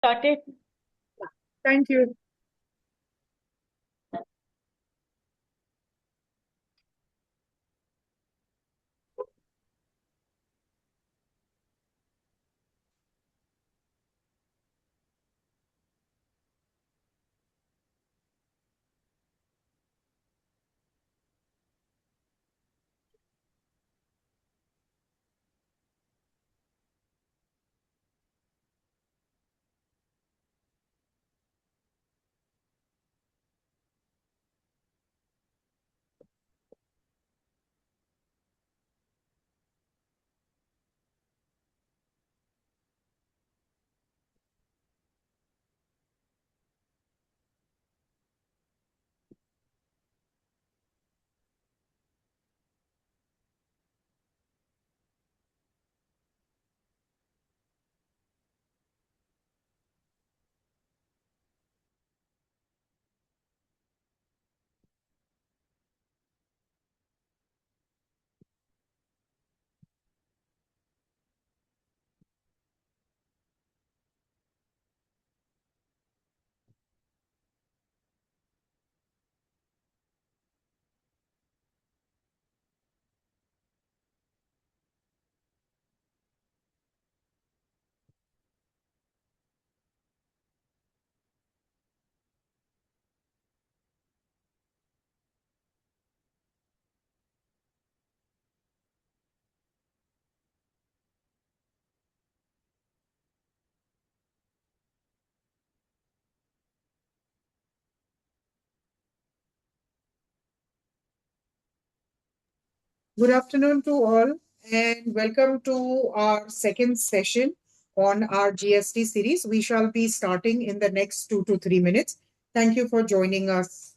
started. Thank you. Good afternoon to all, and welcome to our second session on our GST series. We shall be starting in the next 2 to 3 minutes. Thank you for joining us.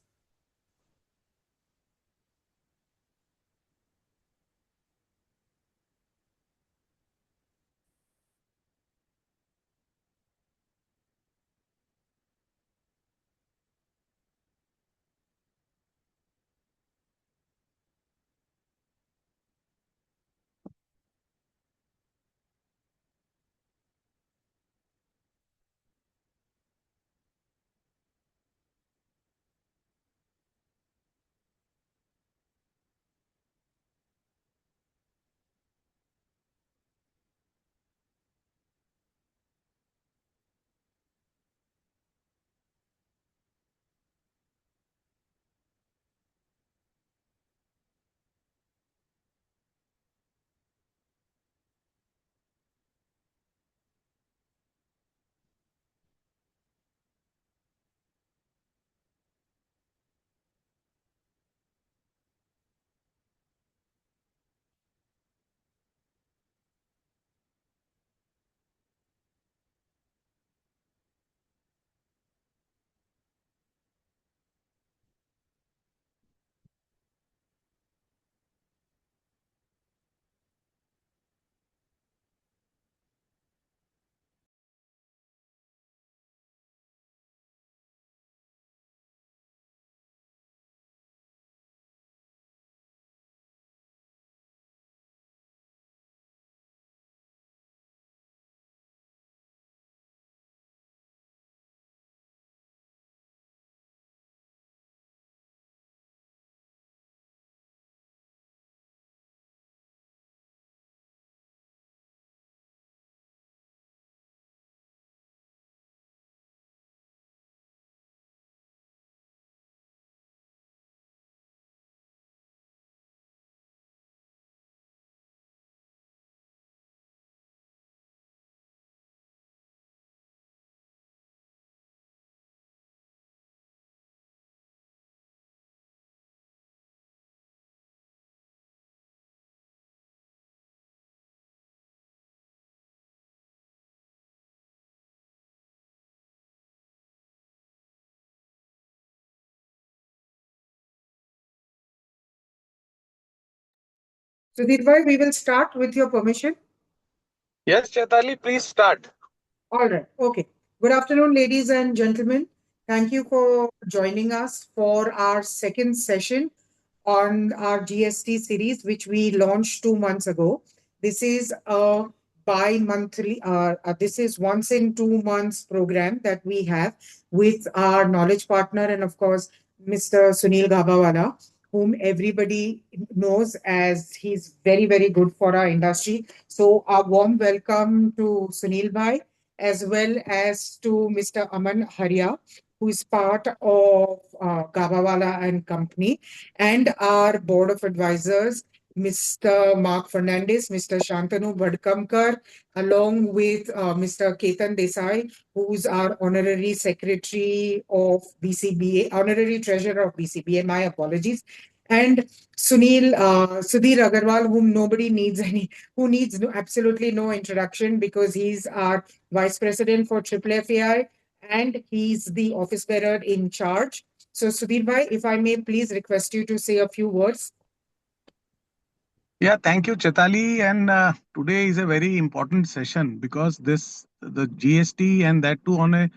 Sudhir bhai, we will start with your permission. Yes, Chaitali, please start. All right. Okay. Good afternoon, ladies and gentlemen. Thank you for joining us for our second session on our GST series, which we launched 2 months ago. This is a bi-monthly, this is once in 2 months program that we have with our knowledge partner and of course, Mr. Sunil Gabawala, whom everybody knows as he's very, very good for our industry. So a warm welcome to Sunil Bhai as well as to Mr. Aman Haria, who is part of Gabawala and Company, and our board of advisors, Mr. Mark Fernandez, Mr. Shantanu Bhadkamkar, along with Mr. Ketan Desai, who's our honorary secretary of BCBA, honorary treasurer of BCBA. My apologies. And Sudhir Agarwal, whom nobody needs who needs absolutely no introduction because he's our vice president for Triple FAI and he's the office bearer in charge. So, Sudhir bhai, if I may please request you to say a few words. Yeah, thank you, Chetali. And today is a very important session because the GST and that too on a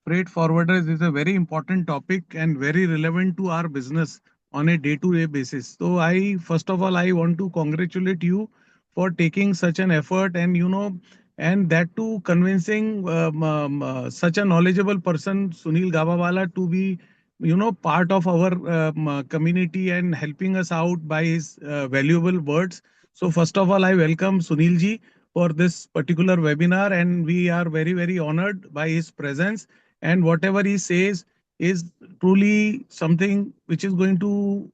freight forwarders is a very important topic and very relevant to our business on a day-to-day basis. So I first of all I want to congratulate you for taking such an effort and and that too convincing such a knowledgeable person Sunil Gabawala to be part of our community and helping us out by his valuable words. So first of all I welcome Sunil ji for this particular webinar and we are very very honored by his presence and whatever he says is truly something which is going to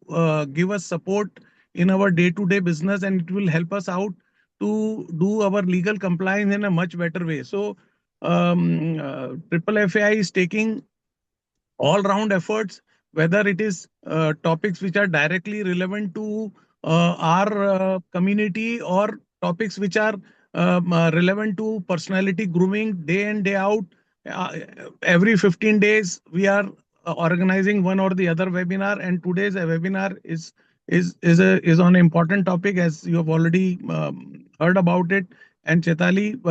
give us support in our day-to-day business and it will help us out to do our legal compliance in a much better way. So Triple FAI is taking all round efforts, whether it is topics which are directly relevant to our community or topics which are relevant to personality grooming day in, day out. Uh, every 15 days, we are organizing one or the other webinar, and today's webinar is on an important topic as you have already heard about it. And Chetali,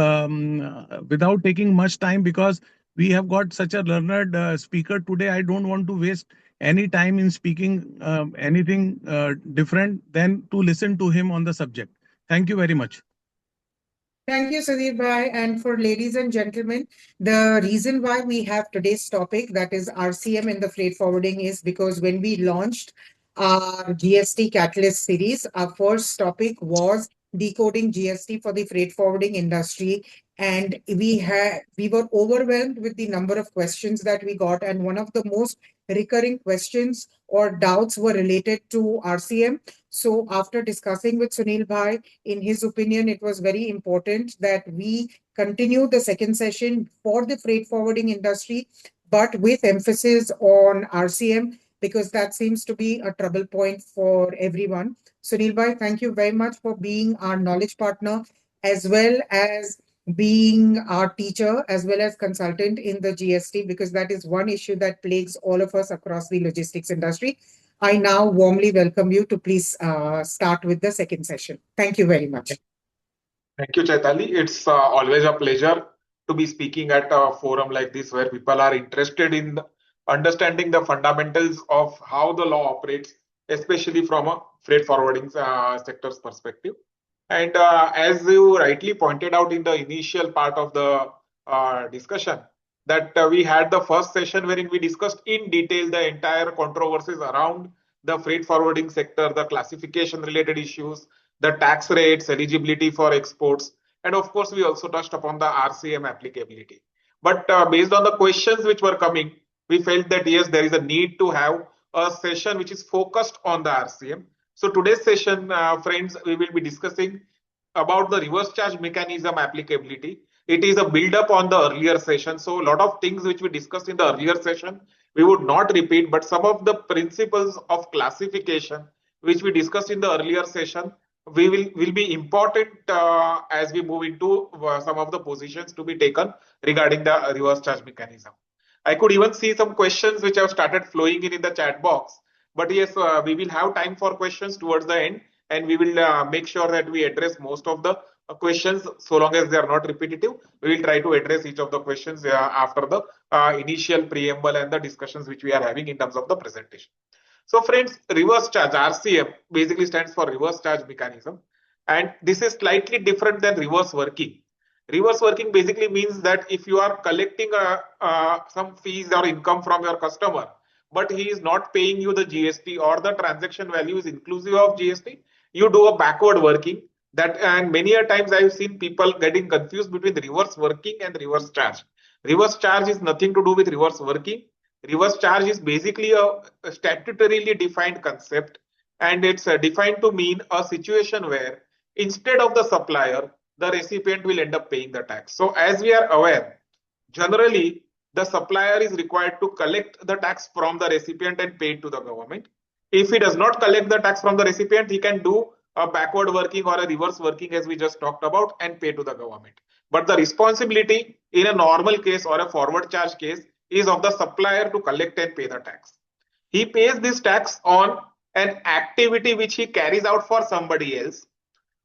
without taking much time, because we have got such a learned speaker today. I don't want to waste any time in speaking anything different than to listen to him on the subject. Thank you very much. Thank you, Sudhir Bhai. And for ladies and gentlemen, the reason why we have today's topic, that is RCM in the freight forwarding, is because when we launched our GST Catalyst series, our first topic was decoding GST for the freight forwarding industry. And we were overwhelmed with the number of questions that we got. And one of the most recurring questions or doubts were related to RCM. So after discussing with Sunil Bhai, in his opinion, it was very important that we continue the second session for the freight forwarding industry, but with emphasis on RCM, because that seems to be a trouble point for everyone. Sunil Bhai, thank you very much for being our knowledge partner, as well as being our teacher, as well as consultant in the GST, because that is one issue that plagues all of us across the logistics industry. I now warmly welcome you to please start with the second session. Thank you very much. Thank you, Chaitali. It's always a pleasure to be speaking at a forum like this where people are interested in understanding the fundamentals of how the law operates, especially from a freight forwarding sector's perspective. And as you rightly pointed out in the initial part of the discussion, that we had the first session wherein we discussed in detail the entire controversies around the freight forwarding sector, the classification related issues, the tax rates, eligibility for exports, and of course, we also touched upon the RCM applicability. But based on the questions which were coming, we felt that yes, there is a need to have a session which is focused on the RCM. So today's session, friends, we will be discussing about the reverse charge mechanism applicability. It is a build up on the earlier session. So a lot of things which we discussed in the earlier session, we would not repeat, but some of the principles of classification which we discussed in the earlier session, will be important as we move into some of the positions to be taken regarding the reverse charge mechanism. I could even see some questions which have started flowing in the chat box. But yes, we will have time for questions towards the end, and we will make sure that we address most of the questions so long as they are not repetitive. We will try to address each of the questions after the initial preamble and the discussions which we are having in terms of the presentation. So friends, reverse charge RCM basically stands for reverse charge mechanism, and this is slightly different than reverse working. Reverse working basically means that if you are collecting some fees or income from your customer, but he is not paying you the GST or the transaction value is inclusive of GST, you do a backward working. That, and many a times I've seen people getting confused between reverse working and reverse charge. Reverse charge is nothing to do with reverse working. Reverse charge is basically a statutorily defined concept, and it's defined to mean a situation where instead of the supplier, the recipient will end up paying the tax. So as we are aware, generally the supplier is required to collect the tax from the recipient and pay it to the government. If he does not collect the tax from the recipient, he can do a backward working or a reverse working as we just talked about and pay to the government. But the responsibility in a normal case or a forward charge case is of the supplier to collect and pay the tax. He pays this tax on an activity which he carries out for somebody else,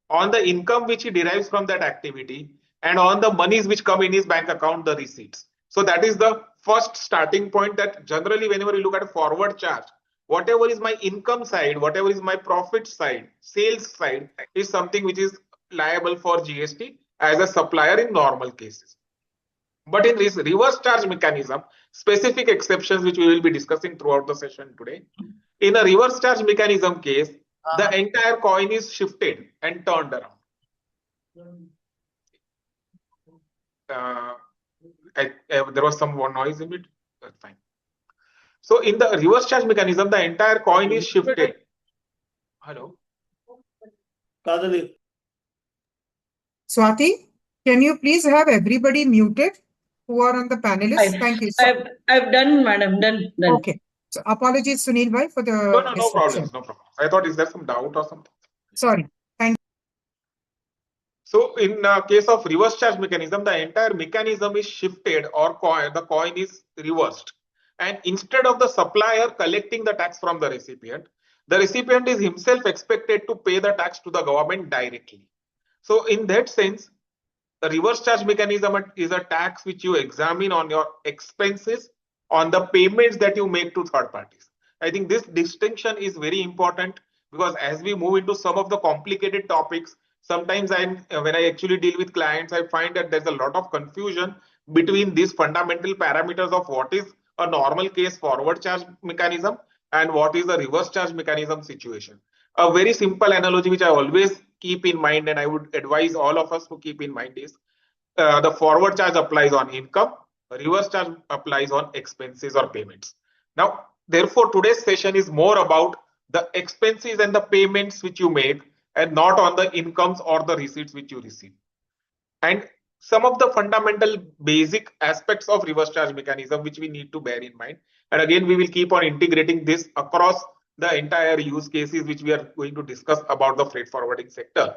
on the income which he derives from that activity, and on the monies which come in his bank account, the receipts. So that is the first starting point, that generally whenever you look at a forward charge, whatever is my income side, whatever is my profit side, sales side, is something which is liable for GST as a supplier in normal cases. But in this reverse charge mechanism, specific exceptions which we will be discussing throughout the session today, in a reverse charge mechanism case, the entire coin is shifted and turned around. There was some noise in it. That's fine. So in the reverse charge mechanism, the entire coin is shifted. Hello. Swati, can you please have everybody muted who are on the panelists? Thank you. I've done, madam. Done. Okay. So apologies, Sunil bhai, for the No problems. No problems. I thought, is there some doubt or something? Sorry. Thank you. So in case of reverse charge mechanism, the entire mechanism is shifted, or the coin is reversed. And instead of the supplier collecting the tax from the recipient is himself expected to pay the tax to the government directly. So in that sense, the reverse charge mechanism is a tax which you examine on your expenses, on the payments that you make to third parties. I think this distinction is very important, because as we move into some of the complicated topics, sometimes when I actually deal with clients, I find that there's a lot of confusion between these fundamental parameters of what is a normal case forward charge mechanism and what is a reverse charge mechanism situation. A very simple analogy which I always keep in mind, and I would advise all of us to keep in mind, is the forward charge applies on income, reverse charge applies on expenses or payments. Now, therefore, today's session is more about the expenses and the payments which you make, and not on the incomes or the receipts which you receive. And some of the fundamental basic aspects of reverse charge mechanism which we need to bear in mind. And again, we will keep on integrating this across the entire use cases which we are going to discuss about the freight forwarding sector.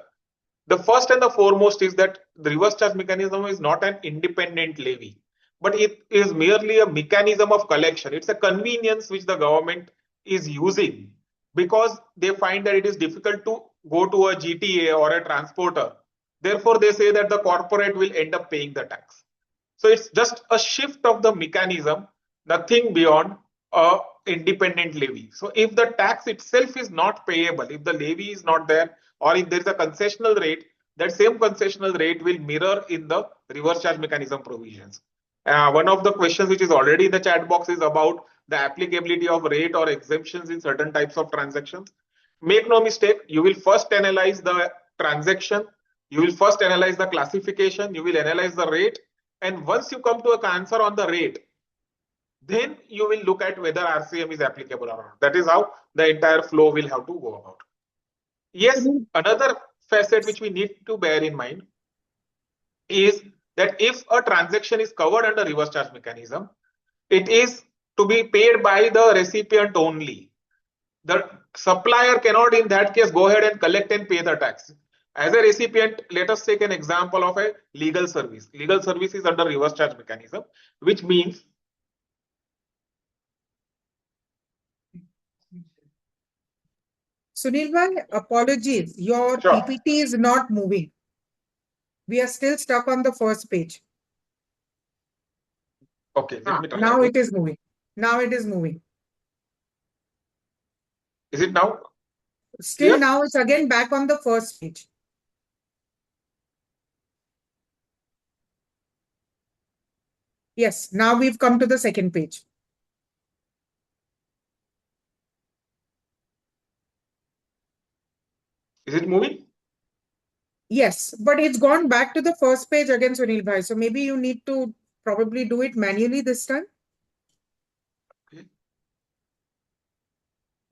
The first and the foremost is that the reverse charge mechanism is not an independent levy, but it is merely a mechanism of collection. It's a convenience which the government is using because they find that it is difficult to go to a GTA or a transporter. Therefore, they say that the corporate will end up paying the tax. So it's just a shift of the mechanism, nothing beyond a independent levy. So if the tax itself is not payable, if the levy is not there, or if there is a concessional rate, that same concessional rate will mirror in the reverse charge mechanism provisions. One of the questions which is already in the chat box is about the applicability of rate or exemptions in certain types of transactions. Make no mistake, you will first analyze the transaction, you will first analyze the classification, you will analyze the rate, and once you come to an answer on the rate, then you will look at whether RCM is applicable or not. That is how the entire flow will have to go about. Yes, another facet which we need to bear in mind is that if a transaction is covered under reverse charge mechanism, it is to be paid by the recipient only. The supplier cannot in that case go ahead and collect and pay the tax. As a recipient, let us take an example of a legal service. Legal service is under reverse charge mechanism, which means Sunil bhai, apologies. Your PPT is not moving. We are still stuck on the first page. Okay, let me try now again. it is moving. Now it is moving. Is it now? Still Clear? Now it's again back on the first page. Yes, now we've come to the second page. Is it moving? Yes, but it's gone back to the first page again, Sunil Bhai. So maybe you need to probably do it manually this time. Okay.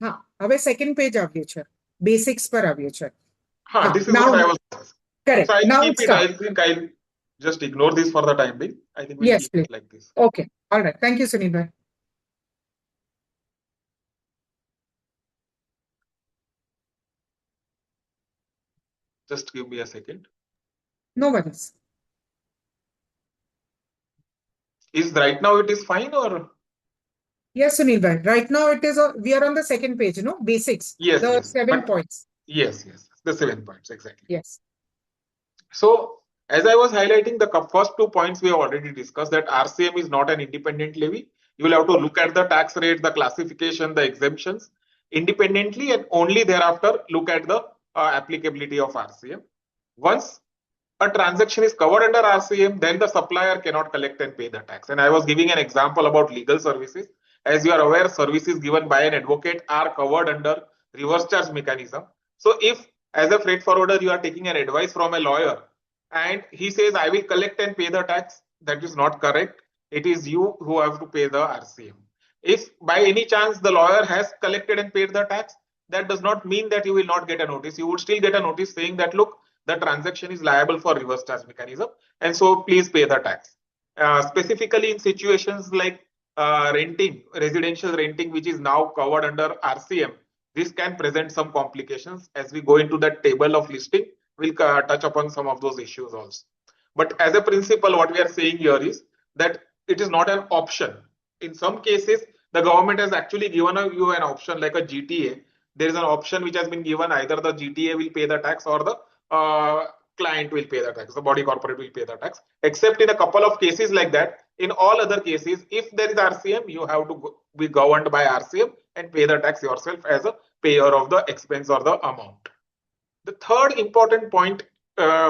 હા, હવે second page આવ્યું છે. Basics પર આવ્યું છે. This is now, what I was. correct. So I'll Now keep it's it. start. I think I'll just ignore this for the time being. I think we'll Yes, keep please. it like this. Okay. All right. Thank you, Sunil Bhai. Just give me a second. No worries. Is right now it is fine or? Yes, Sunil Bhai. Right now it is, we are on the second page, you know, basics. Yes, The yes. 7 But points. yes, the 7 points exactly. Yes. So as I was highlighting, the first 2 points we have already discussed, that RCM is not an independent levy. You will have to look at the tax rate, the classification, the exemptions independently, and only thereafter look at the applicability of RCM. Once a transaction is covered under RCM, then the supplier cannot collect and pay the tax. And I was giving an example about legal services. As you are aware, services given by an advocate are covered under reverse charge mechanism. So if as a freight forwarder you are taking an advice from a lawyer and he says I will collect and pay the tax, that is not correct. It is you who have to pay the RCM. If by any chance the lawyer has collected and paid the tax, that does not mean that you will not get a notice. You would still get a notice saying that look, the transaction is liable for reverse charge mechanism, and so please pay the tax. Specifically in situations like renting, residential renting, which is now covered under RCM, this can present some complications. As we go into that table of listing, we'll touch upon some of those issues also. But as a principle, what we are saying here is that it is not an option. In some cases, the government has actually given you an option like a GTA. There is an option which has been given, either the GTA will pay the tax or the client will pay the tax, the body corporate will pay the tax, except in a couple of cases like that. In all other cases, if there is RCM, you have to be governed by RCM and pay the tax yourself as a payer of the expense or the amount. The third important point,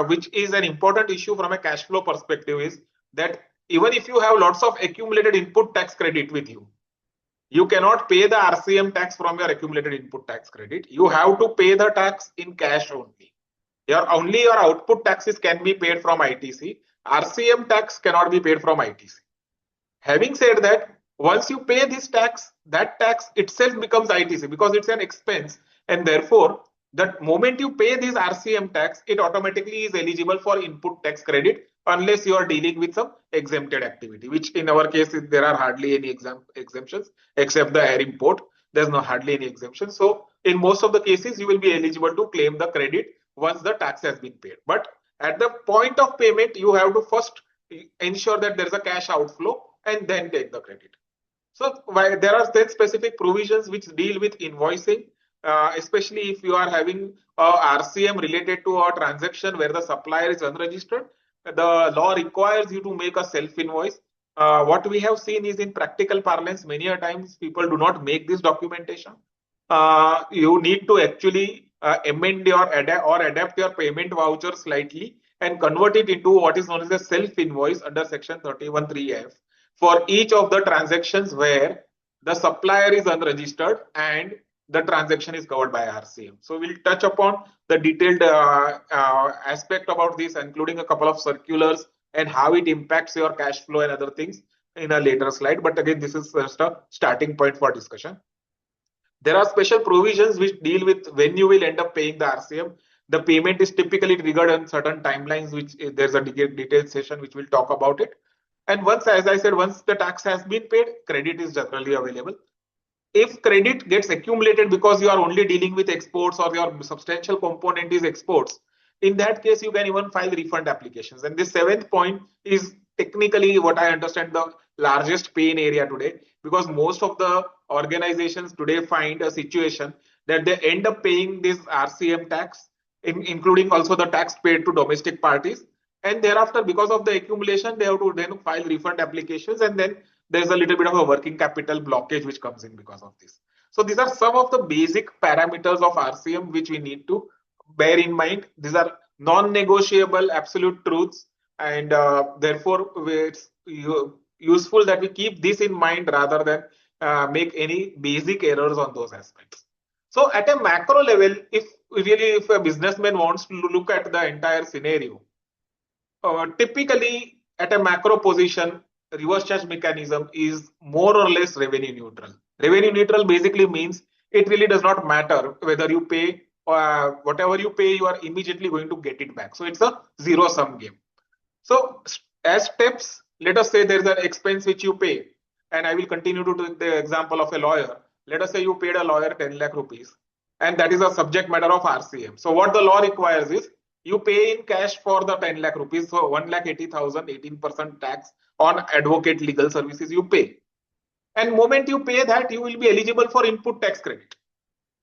which is an important issue from a cash flow perspective, is that even if you have lots of accumulated input tax credit with you, you cannot pay the RCM tax from your accumulated input tax credit. You have to pay the tax in cash only. Only your output taxes can be paid from ITC. RCM tax cannot be paid from ITC. Having said that, once you pay this tax, that tax itself becomes ITC because it's an expense, and therefore the moment you pay this RCM tax, it automatically is eligible for input tax credit unless you are dealing with some exempted activity, which in our case there are hardly any exemptions except the air import. There's no hardly any exemptions. So in most of the cases, you will be eligible to claim the credit once the tax has been paid. But at the point of payment, you have to first ensure that there is a cash outflow and then take the credit. So there are then specific provisions which deal with invoicing, especially if you are having a RCM related to a transaction where the supplier is unregistered. The law requires you to make a self invoice. What we have seen is in practical parlance, many a times people do not make this documentation. You need to actually amend or adapt your payment voucher slightly and convert it into what is known as a self invoice under section 31(3)(f) for each of the transactions where the supplier is unregistered and the transaction is covered by RCM. So we'll touch upon the detailed aspect about this, including a couple of circulars and how it impacts your cash flow and other things in a later slide. But again, this is just a starting point for discussion. There are special provisions which deal with when you will end up paying the RCM. The payment is typically triggered on certain timelines, which there's a detailed session which will talk about it. And once, as I said, once the tax has been paid, credit is generally available. If credit gets accumulated because you are only dealing with exports or your substantial component is exports, in that case, you can even file refund applications. And this seventh point is technically what I understand the largest pain area today, because most of the organizations today find a situation that they end up paying this RCM tax, including also the tax paid to domestic parties. And thereafter, because of the accumulation, they have to then file refund applications, and then there's a little bit of a working capital blockage which comes in because of this. So these are some of the basic parameters of RCM which we need to bear in mind. These are non-negotiable absolute truths, and therefore useful that we keep this in mind rather than make any basic errors on those aspects. So at a macro level, if a businessman wants to look at the entire scenario, typically at a macro position, reverse charge mechanism is more or less revenue neutral. Revenue neutral basically means it really does not matter whether you pay whatever you pay, you are immediately going to get it back. So it's a zero sum game. So as steps, let us say there is an expense which you pay, and I will continue to take the example of a lawyer. Let us say you paid a lawyer 10 lakh rupees, and that is a subject matter of RCM. So what the law requires is you pay in cash for the 10 lakh rupees. So 1 lakh 80,000, 18% tax on advocate legal services you pay. And moment you pay that, you will be eligible for input tax credit.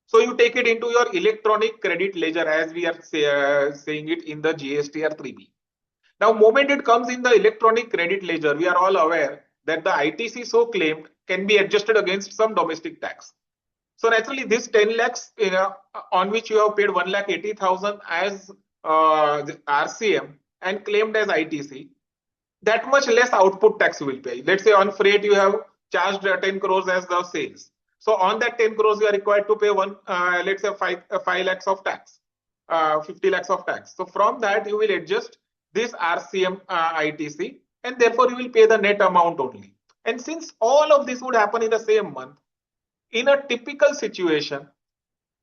So you take it into your electronic credit ledger, as we are saying it in the GST or 3B. Now, moment it comes in the electronic credit ledger, we are all aware that the ITC so claimed can be adjusted against some domestic tax. So naturally, this 10 lakhs on which you have paid 1 lakh 80,000 as the RCM and claimed as ITC, that much less output tax you will pay. Let's say on freight you have charged 10 crores as the sales. So on that 10 crores you are required to pay let's say 5 lakhs of tax, 50 lakhs of tax. So from that you will adjust this RCM ITC, and therefore you will pay the net amount only. And since all of this would happen in the same month, in a typical situation,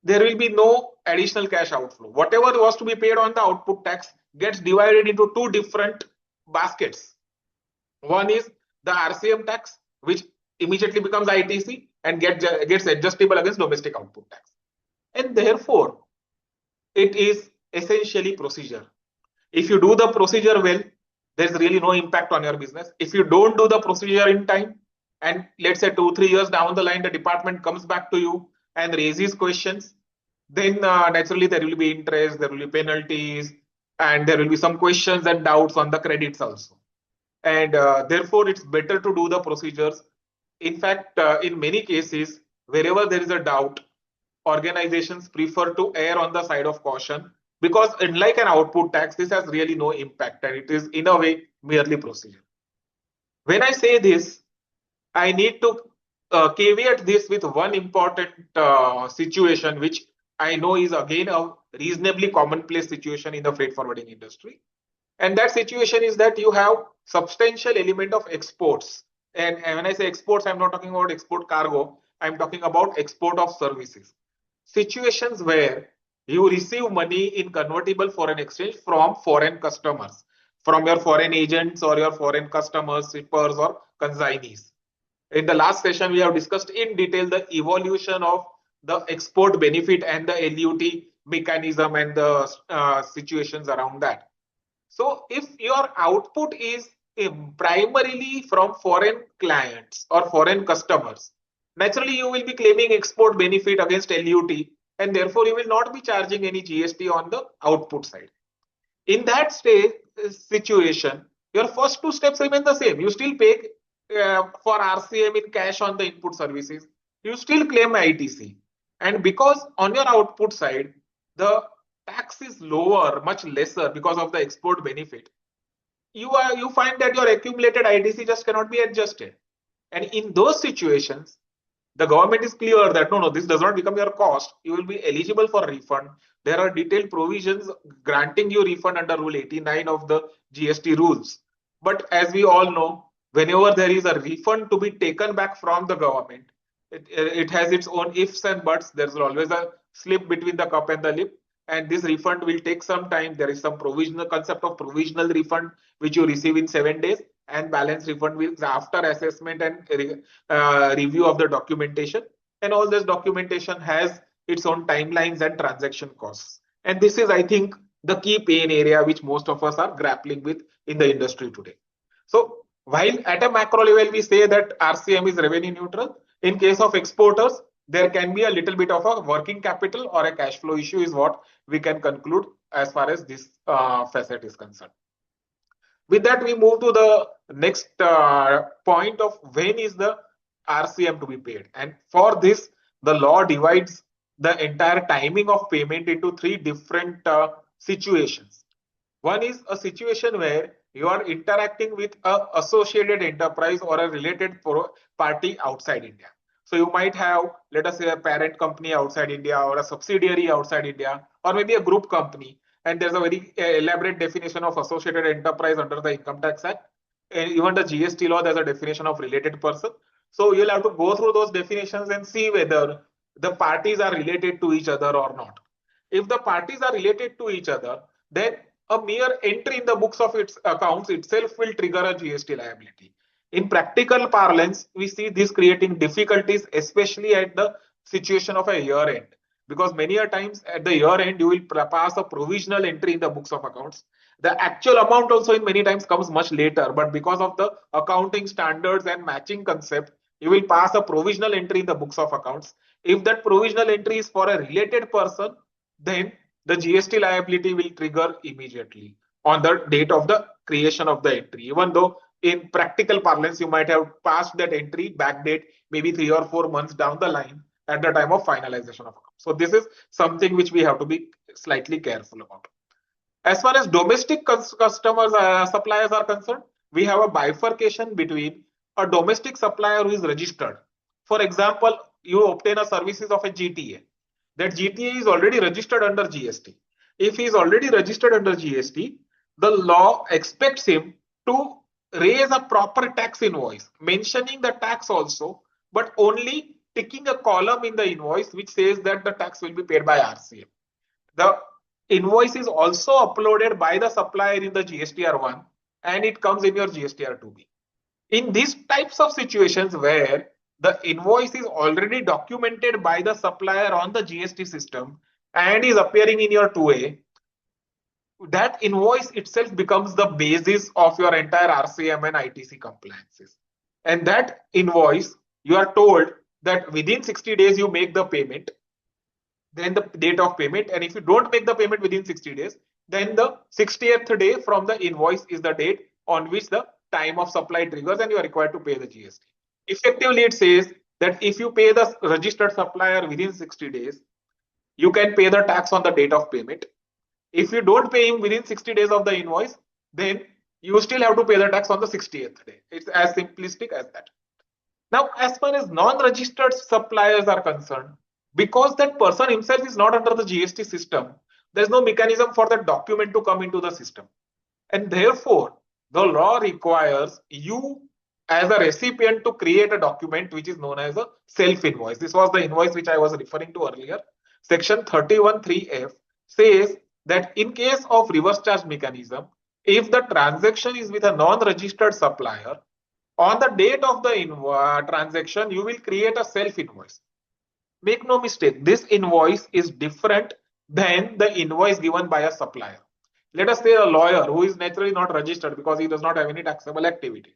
there will be no additional cash outflow. Whatever was to be paid on the output tax gets divided into two different baskets. One is the RCM tax, which immediately becomes ITC and gets adjustable against domestic output tax. And therefore, it is essentially procedure. If you do the procedure well, there's really no impact on your business. If you don't do the procedure in time, and let's say 2-3 years down the line, the department comes back to you and raises questions, then naturally there will be interest, there will be penalties, and there will be some questions and doubts on the credits also. And therefore, it's better to do the procedures. In fact, in many cases, wherever there is a doubt, organizations prefer to err on the side of caution, because unlike an output tax, this has really no impact and it is in a way merely procedure. When I say this, I need to caveat this with one important situation, which I know is again a reasonably commonplace situation in the freight forwarding industry. And that situation is that you have substantial element of exports. And when I say exports, I'm not talking about export cargo. I'm talking about export of services. Situations where you receive money in convertible foreign exchange from foreign customers, from your foreign agents or your foreign customers, shippers or consignees. In the last session, we have discussed in detail the evolution of the export benefit and the LUT mechanism and the situations around that. So if your output is primarily from foreign clients or foreign customers, naturally you will be claiming export benefit against LUT, and therefore you will not be charging any GST on the output side. In that situation, your first two steps remain the same. You still pay for RCM in cash on the input services. You still claim ITC. And because on your output side, the tax is lower, much lesser because of the export benefit, you find that your accumulated ITC just cannot be adjusted. And in those situations, the government is clear that no, this does not become your cost. You will be eligible for refund. There are detailed provisions granting you refund under Rule 89 of the GST rules. But as we all know, whenever there is a refund to be taken back from the government, it has its own ifs and buts. There's always a slip between the cup and the lip. And this refund will take some time. There is some provisional concept of provisional refund, which you receive in 7 days, and balance refund will after assessment and review of the documentation. And all this documentation has its own timelines and transaction costs. And this is, I think, the key pain area which most of us are grappling with in the industry today. So while at a macro level, we say that RCM is revenue neutral, in case of exporters, there can be a little bit of a working capital or a cash flow issue is what we can conclude as far as this facet is concerned. With that, we move to the next point of when is the RCM to be paid. And for this, the law divides the entire timing of payment into three different situations. One is a situation where you are interacting with a associated enterprise or a related party outside India. So you might have, let us say, a parent company outside India or a subsidiary outside India, or maybe a group company. And there's a very elaborate definition of associated enterprise under the Income Tax Act. And even the GST law, there's a definition of related person. So you'll have to go through those definitions and see whether the parties are related to each other or not. If the parties are related to each other, then a mere entry in the books of its accounts itself will trigger a GST liability. In practical parlance, we see this creating difficulties, especially at the situation of a year end. Because many a times at the year end, you will pass a provisional entry in the books of accounts. The actual amount also in many times comes much later, but because of the accounting standards and matching concept, you will pass a provisional entry in the books of accounts. If that provisional entry is for a related person, then the GST liability will trigger immediately on the date of the creation of the entry. Even though in practical parlance, you might have passed that entry back date maybe 3 or 4 months down the line at the time of finalization of account. So this is something which we have to be slightly careful about. As far as domestic customers, suppliers are concerned, we have a bifurcation between a domestic supplier who is registered. For example, you obtain a services of a GTA. That GTA is already registered under GST. If he is already registered under GST, the law expects him to raise a proper tax invoice, mentioning the tax also, but only ticking a column in the invoice which says that the tax will be paid by RCM. The invoice is also uploaded by the supplier in the GSTR1 and it comes in your GSTR2B. In these types of situations where the invoice is already documented by the supplier on the GST system and is appearing in your 2A, that invoice itself becomes the basis of your entire RCM and ITC compliances. And that invoice, you are told that within 60 days you make the payment, then the date of payment, and if you don't make the payment within 60 days, then the 60th day from the invoice is the date on which the time of supply triggers and you are required to pay the GST. Effectively, it says that if you pay the registered supplier within 60 days, you can pay the tax on the date of payment. If you don't pay him within 60 days of the invoice, then you still have to pay the tax on the 60th day. It's as simplistic as that. Now, as far as non-registered suppliers are concerned, because that person himself is not under the GST system, there's no mechanism for that document to come into the system. And therefore, the law requires you as a recipient to create a document which is known as a self-invoice. This was the invoice which I was referring to earlier. Section 31(3)(f) says that in case of reverse charge mechanism, if the transaction is with a non-registered supplier, on the date of the transaction, you will create a self-invoice. Make no mistake, this invoice is different than the invoice given by a supplier. Let us say a lawyer who is naturally not registered because he does not have any taxable activity.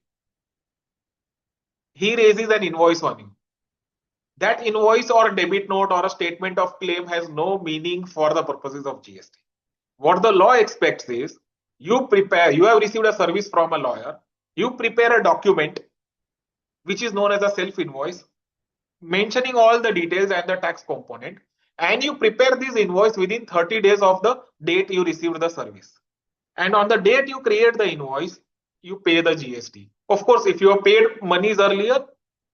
He raises an invoice on you. That invoice or debit note or a statement of claim has no meaning for the purposes of GST. What the law expects is you have received a service from a lawyer, you prepare a document which is known as a self-invoice, mentioning all the details and the tax component, and you prepare this invoice within 30 days of the date you received the service. And on the date you create the invoice, you pay the GST. Of course, if you have paid monies earlier,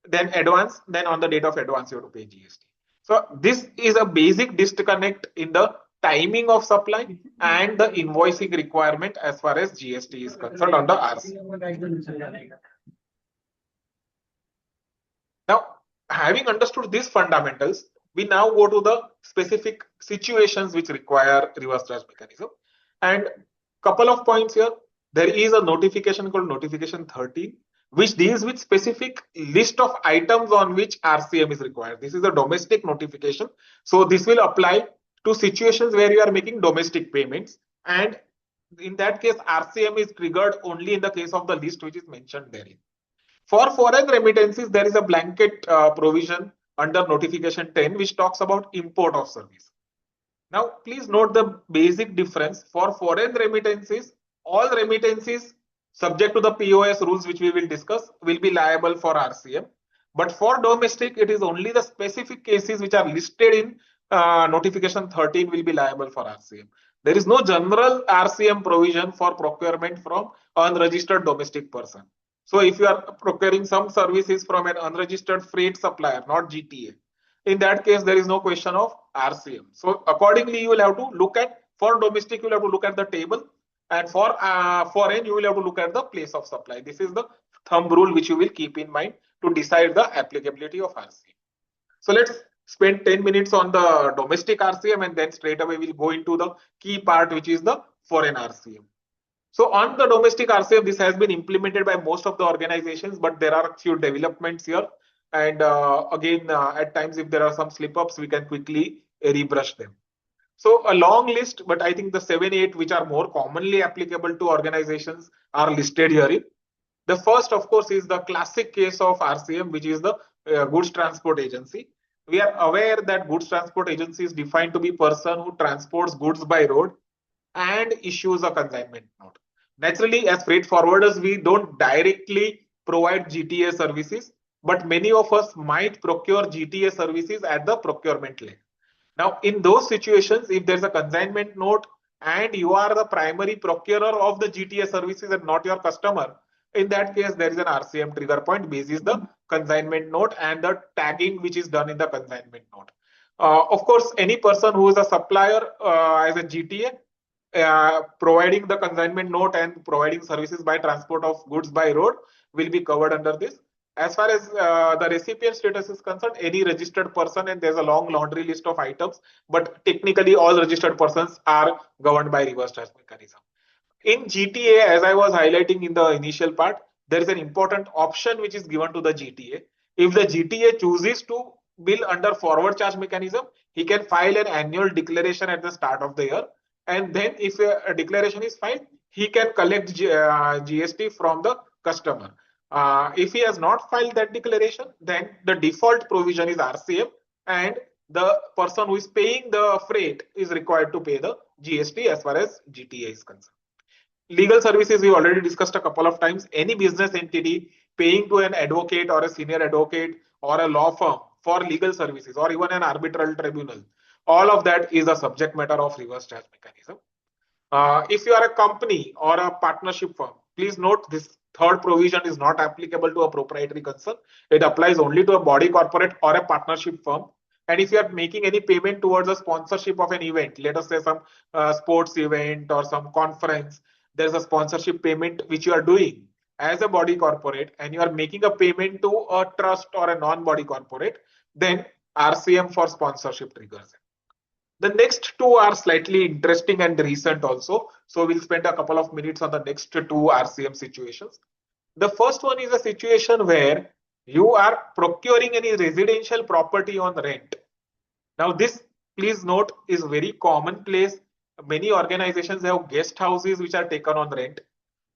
then advance, then on the date of advance, you have to pay GST. So this is a basic disconnect in the timing of supply and the invoicing requirement as far as GST is concerned on the RC. Now, having understood these fundamentals, we now go to the specific situations which require reverse charge mechanism. And couple of points here. There is a notification called notification 13, which deals with specific list of items on which RCM is required. This is a domestic notification. So this will apply to situations where you are making domestic payments. And in that case, RCM is triggered only in the case of the list which is mentioned therein. For foreign remittances, there is a blanket provision under notification 10, which talks about import of service. Now, please note the basic difference. For foreign remittances, all remittances subject to the POS rules, which we will discuss, will be liable for RCM. But for domestic, it is only the specific cases which are listed in notification 13 will be liable for RCM. There is no general RCM provision for procurement from unregistered domestic person. So if you are procuring some services from an unregistered freight supplier, not GTA, in that case, there is no question of RCM. So accordingly, you will have to look at, for domestic, you will have to look at the table, and for foreign, you will have to look at the place of supply. This is the thumb rule which you will keep in mind to decide the applicability of RCM. So let's spend 10 minutes on the domestic RCM, and then straight away we'll go into the key part, which is the foreign RCM. So on the domestic RCM, this has been implemented by most of the organizations, but there are a few developments here. And again, at times, if there are some slip-ups, we can quickly rebrush them. So a long list, but I think the 7, 8 which are more commonly applicable to organizations are listed here. The first, of course, is the classic case of RCM, which is the Goods Transport Agency. We are aware that Goods Transport Agency is defined to be person who transports goods by road and issues a consignment note. Naturally, as freight forwarders, we don't directly provide GTA services, but many of us might procure GTA services at the procurement level. Now, in those situations, if there's a consignment note and you are the primary procurer of the GTA services and not your customer, in that case, there is an RCM trigger point basis the consignment note and the tagging which is done in the consignment note. Of course, any person who is a supplier as a GTA, providing the consignment note and providing services by transport of goods by road will be covered under this. As far as the recipient status is concerned, any registered person, and there's a long laundry list of items, but technically all registered persons are governed by reverse charge mechanism. In GTA, as I was highlighting in the initial part, there is an important option which is given to the GTA. If the GTA chooses to bill under forward charge mechanism, he can file an annual declaration at the start of the year. And then if a declaration is filed, he can collect GST from the customer. If he has not filed that declaration, then the default provision is RCM, and the person who is paying the freight is required to pay the GST as far as GTA is concerned. Legal services we already discussed a couple of times. Any business entity paying to an advocate or a senior advocate or a law firm for legal services or even an arbitral tribunal, all of that is a subject matter of reverse charge mechanism. If you are a company or a partnership firm, please note this third provision is not applicable to a proprietary concern. It applies only to a body corporate or a partnership firm. And if you are making any payment towards a sponsorship of an event, let us say some sports event or some conference, there's a sponsorship payment which you are doing as a body corporate, and you are making a payment to a trust or a non-body corporate, then RCM for sponsorship triggers. The next two are slightly interesting and recent also. So we'll spend a couple of minutes on the next two RCM situations. The first one is a situation where you are procuring any residential property on rent. Now this, please note, is very commonplace. Many organizations have guest houses which are taken on rent.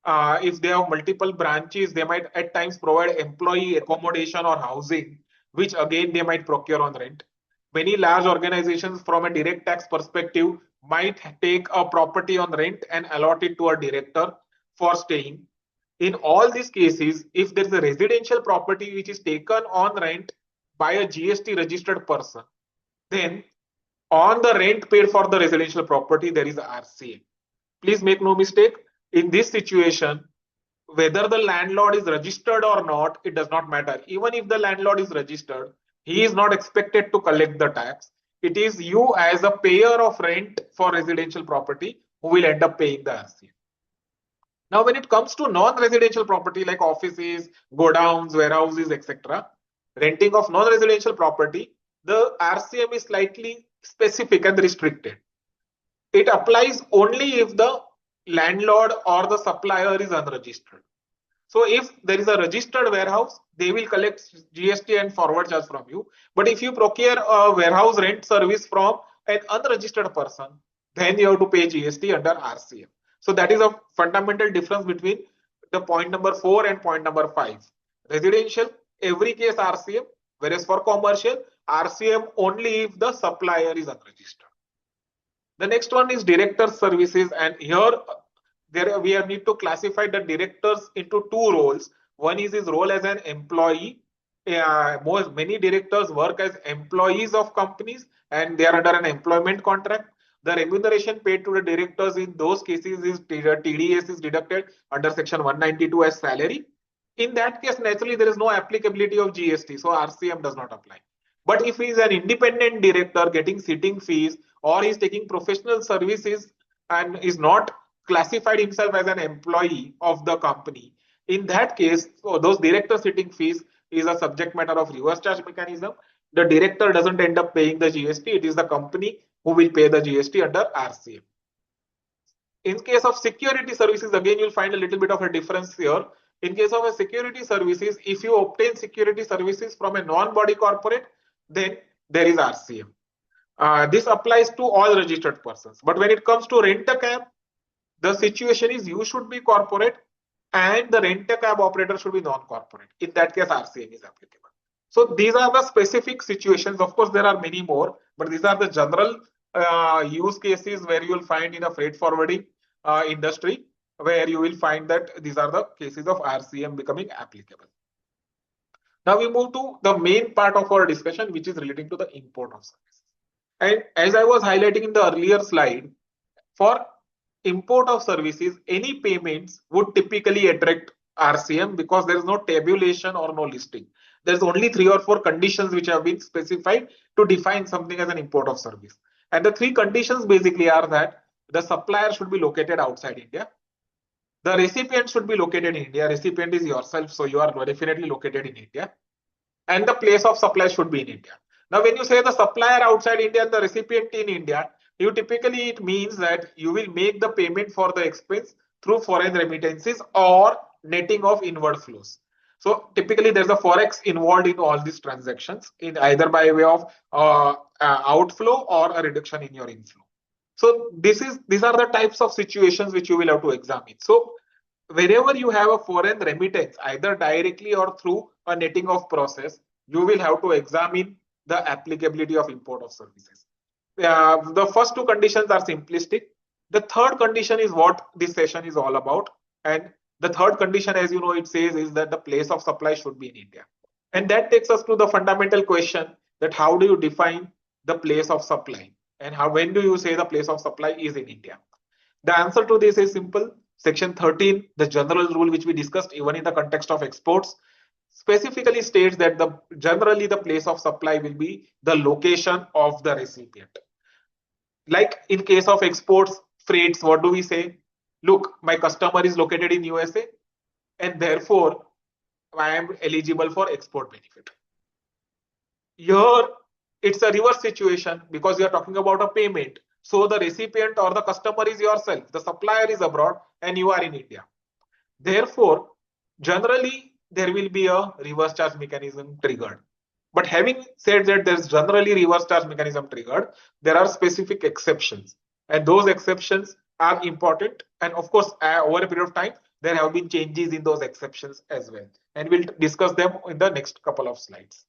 If they have multiple branches, they might at times provide employee accommodation or housing, which again they might procure on rent. Many large organizations from a direct tax perspective might take a property on rent and allot it to a director for staying. In all these cases, if there is a residential property which is taken on rent by a GST registered person, then on the rent paid for the residential property, there is RCM. Please make no mistake, in this situation, whether the landlord is registered or not, it does not matter. Even if the landlord is registered, he is not expected to collect the tax. It is you as a payer of rent for residential property who will end up paying the RCM. Now, when it comes to non-residential property like offices, godowns, warehouses, etc., renting of non-residential property, the RCM is slightly specific and restricted. It applies only if the landlord or the supplier is unregistered. So if there is a registered warehouse, they will collect GST and forward charge from you. But if you procure a warehouse rent service from an unregistered person, then you have to pay GST under RCM. So that is a fundamental difference between the point number 4 and point number 5. Residential, every case RCM, whereas for commercial, RCM only if the supplier is unregistered. The next one is director services, and here we need to classify the directors into two roles. One is his role as an employee. Many directors work as employees of companies and they are under an employment contract. the remuneration paid to the directors in those cases is TDS is deducted under section 192 as salary. In that case, naturally, there is no applicability of GST, so RCM does not apply. But if he is an independent director getting sitting fees, or he is taking professional services and is not classified himself as an employee of the company, in that case, those director sitting fees is a subject matter of reverse charge mechanism. The director doesn't end up paying the GST, it is the company who will pay the GST under RCM. In case of security services, again, you'll find a little bit of a difference here. In case of a security services, if you obtain security services from a non-body corporate, then there is RCM. This applies to all registered persons. But when it comes to rent-a-cab, the situation is you should be corporate and the rent-a-cab operator should be non-corporate. In that case, RCM is applicable. So these are the specific situations. Of course, there are many more, but these are the general use cases where you will find in a freight forwarding industry, where you will find that these are the cases of RCM becoming applicable. Now we move to the main part of our discussion, which is relating to the import of services. And as I was highlighting in the earlier slide, for import of services, any payments would typically attract RCM because there is no tabulation or no listing. There's only 3 or 4 conditions which have been specified to define something as an import of service. And the 3 conditions basically are that the supplier should be located outside India. The recipient should be located in India. Recipient is yourself, so you are definitely located in India. And the place of supply should be in India. Now, when you say the supplier outside India and the recipient in India, it means that you will make the payment for the expense through foreign remittances or netting of inward flows. So typically there's a forex involved in all these transactions, in either by way of outflow or a reduction in your inflow. So these are the types of situations which you will have to examine. So wherever you have a foreign remittance, either directly or through a netting of process, you will have to examine the applicability of import of services. The first 2 conditions are simplistic. The third condition is what this session is all about. And the third condition, as you know, it says is that the place of supply should be in India. And that takes us to the fundamental question that how do you define the place of supply? And when do you say the place of supply is in India? The answer to this is simple. Section 13, the general rule which we discussed even in the context of exports, specifically states that generally the place of supply will be the location of the recipient. Like in case of exports, freights, what do we say? Look, my customer is located in USA and therefore I am eligible for export benefit. Here, it's a reverse situation because you are talking about a payment. So the recipient or the customer is yourself, the supplier is abroad and you are in India. Therefore, generally there will be a reverse charge mechanism triggered. But having said that there's generally reverse charge mechanism triggered, there are specific exceptions. And those exceptions are important. And of course, over a period of time, there have been changes in those exceptions as well. And we'll discuss them in the next couple of slides.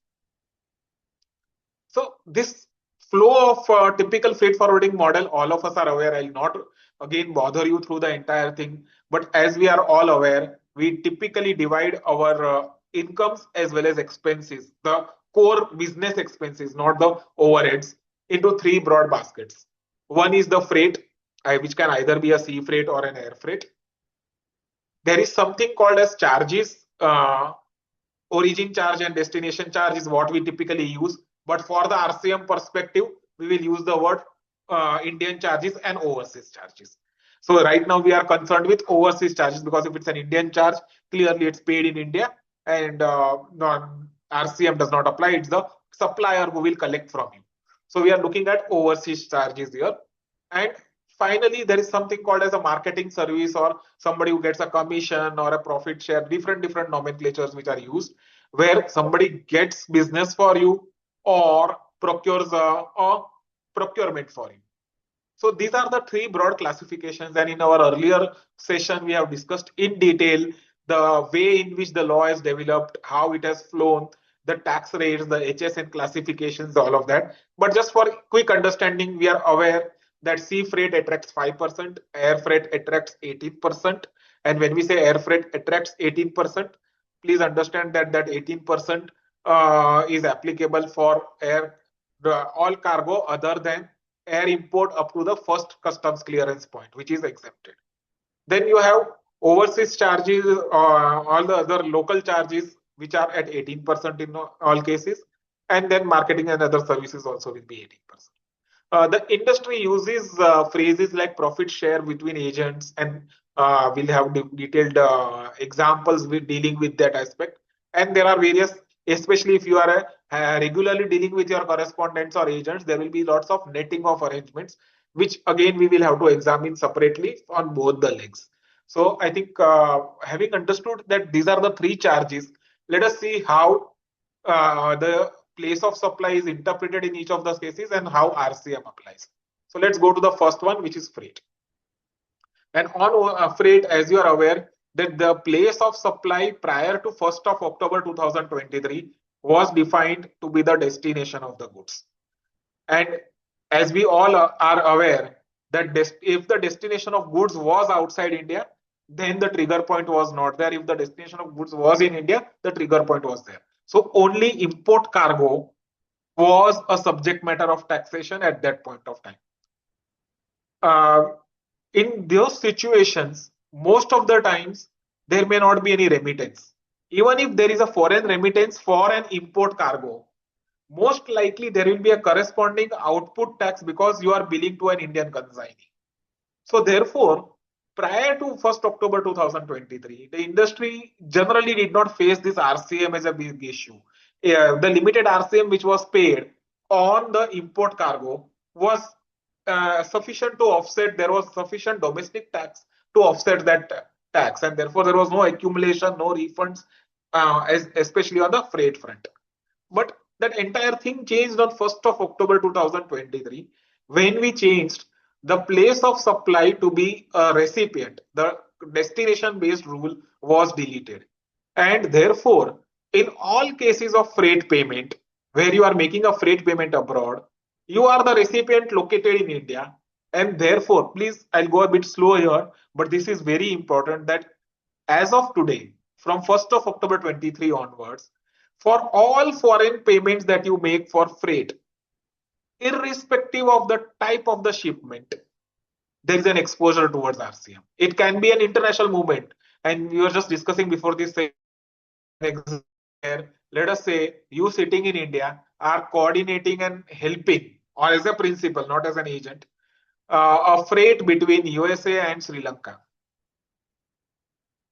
So this flow of typical freight forwarding model, all of us are aware. I'll not again bother you through the entire thing. But as we are all aware, we typically divide our incomes as well as expenses, the core business expenses, not the overheads, into 3 broad baskets. One is the freight, which can either be a sea freight or an air freight. There is something called as charges. Origin charge and destination charge is what we typically use. But for the RCM perspective, we will use the word Indian charges and overseas charges. So right now we are concerned with overseas charges because if it's an Indian charge, clearly it's paid in India and RCM does not apply. It's the supplier who will collect from you. So we are looking at overseas charges here. And finally, there is something called as a marketing service or somebody who gets a commission or a profit share, different nomenclatures which are used, where somebody gets business for you or procures a procurement for you. So these are the 3 broad classifications. And in our earlier session, we have discussed in detail the way in which the law has developed, how it has flown, the tax rates, the HSN classifications, all of that. But just for quick understanding, we are aware that sea freight attracts 5%, air freight attracts 18%. And when we say air freight attracts 18%, please understand that 18% is applicable for all cargo other than air import up to the first customs clearance point, which is exempted. Then you have overseas charges, all the other local charges, which are at 18% in all cases. And then marketing and other services also will be 18%. The industry uses phrases like profit share between agents, and we'll have detailed examples with dealing with that aspect. And there are various, especially if you are regularly dealing with your correspondents or agents, there will be lots of netting of arrangements, which again we will have to examine separately on both the legs. So I think having understood that these are the three charges, let us see how the place of supply is interpreted in each of those cases and how RCM applies. So let's go to the first one, which is freight. And on freight, as you are aware, that the place of supply prior to 1st of October 2023 was defined to be the destination of the goods. And as we all are aware, that if the destination of goods was outside India, then the trigger point was not there. If the destination of goods was in India, the trigger point was there. So only import cargo was a subject matter of taxation at that point of time. In those situations, most of the times, there may not be any remittance. Even if there is a foreign remittance for an import cargo, most likely there will be a corresponding output tax because you are billing to an Indian consignee. So therefore, prior to 1st October 2023, the industry generally did not face this RCM as a big issue. The limited RCM which was paid on the import cargo was sufficient to offset, there was sufficient domestic tax to offset that tax, and therefore there was no accumulation, no refunds, especially on the freight front. But that entire thing changed on 1st of October 2023 when we changed the place of supply to be a recipient. The destination based rule was deleted. And therefore, in all cases of freight payment, where you are making a freight payment abroad, you are the recipient located in India. And therefore, please, I'll go a bit slow here, but this is very important that as of today, from 1st of October 23 onwards, for all foreign payments that you make for freight, irrespective of the type of the shipment, there is an exposure towards RCM. It can be an international movement. And we were just discussing before this where, let us say, you sitting in India are coordinating and helping, or as a principal, not as an agent, a freight between USA and Sri Lanka.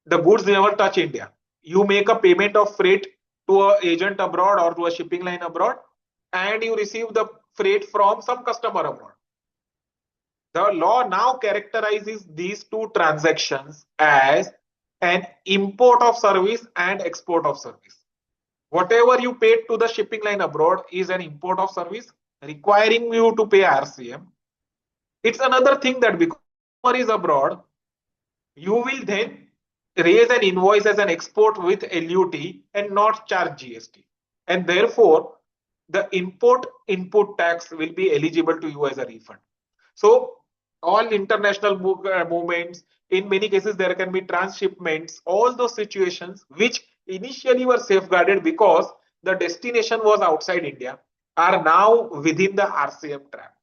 The goods never touch India. You make a payment of freight to an agent abroad or to a shipping line abroad, and you receive the freight from some customer abroad. The law now characterizes these two transactions as an import of service and export of service. Whatever you paid to the shipping line abroad is an import of service requiring you to pay RCM. It's another thing that because customer is abroad, you will then raise an invoice as an export with LUT and not charge GST. And therefore, the import input tax will be eligible to you as a refund. So all international movements, in many cases, there can be transshipments, all those situations which initially were safeguarded because the destination was outside India are now within the RCM trap.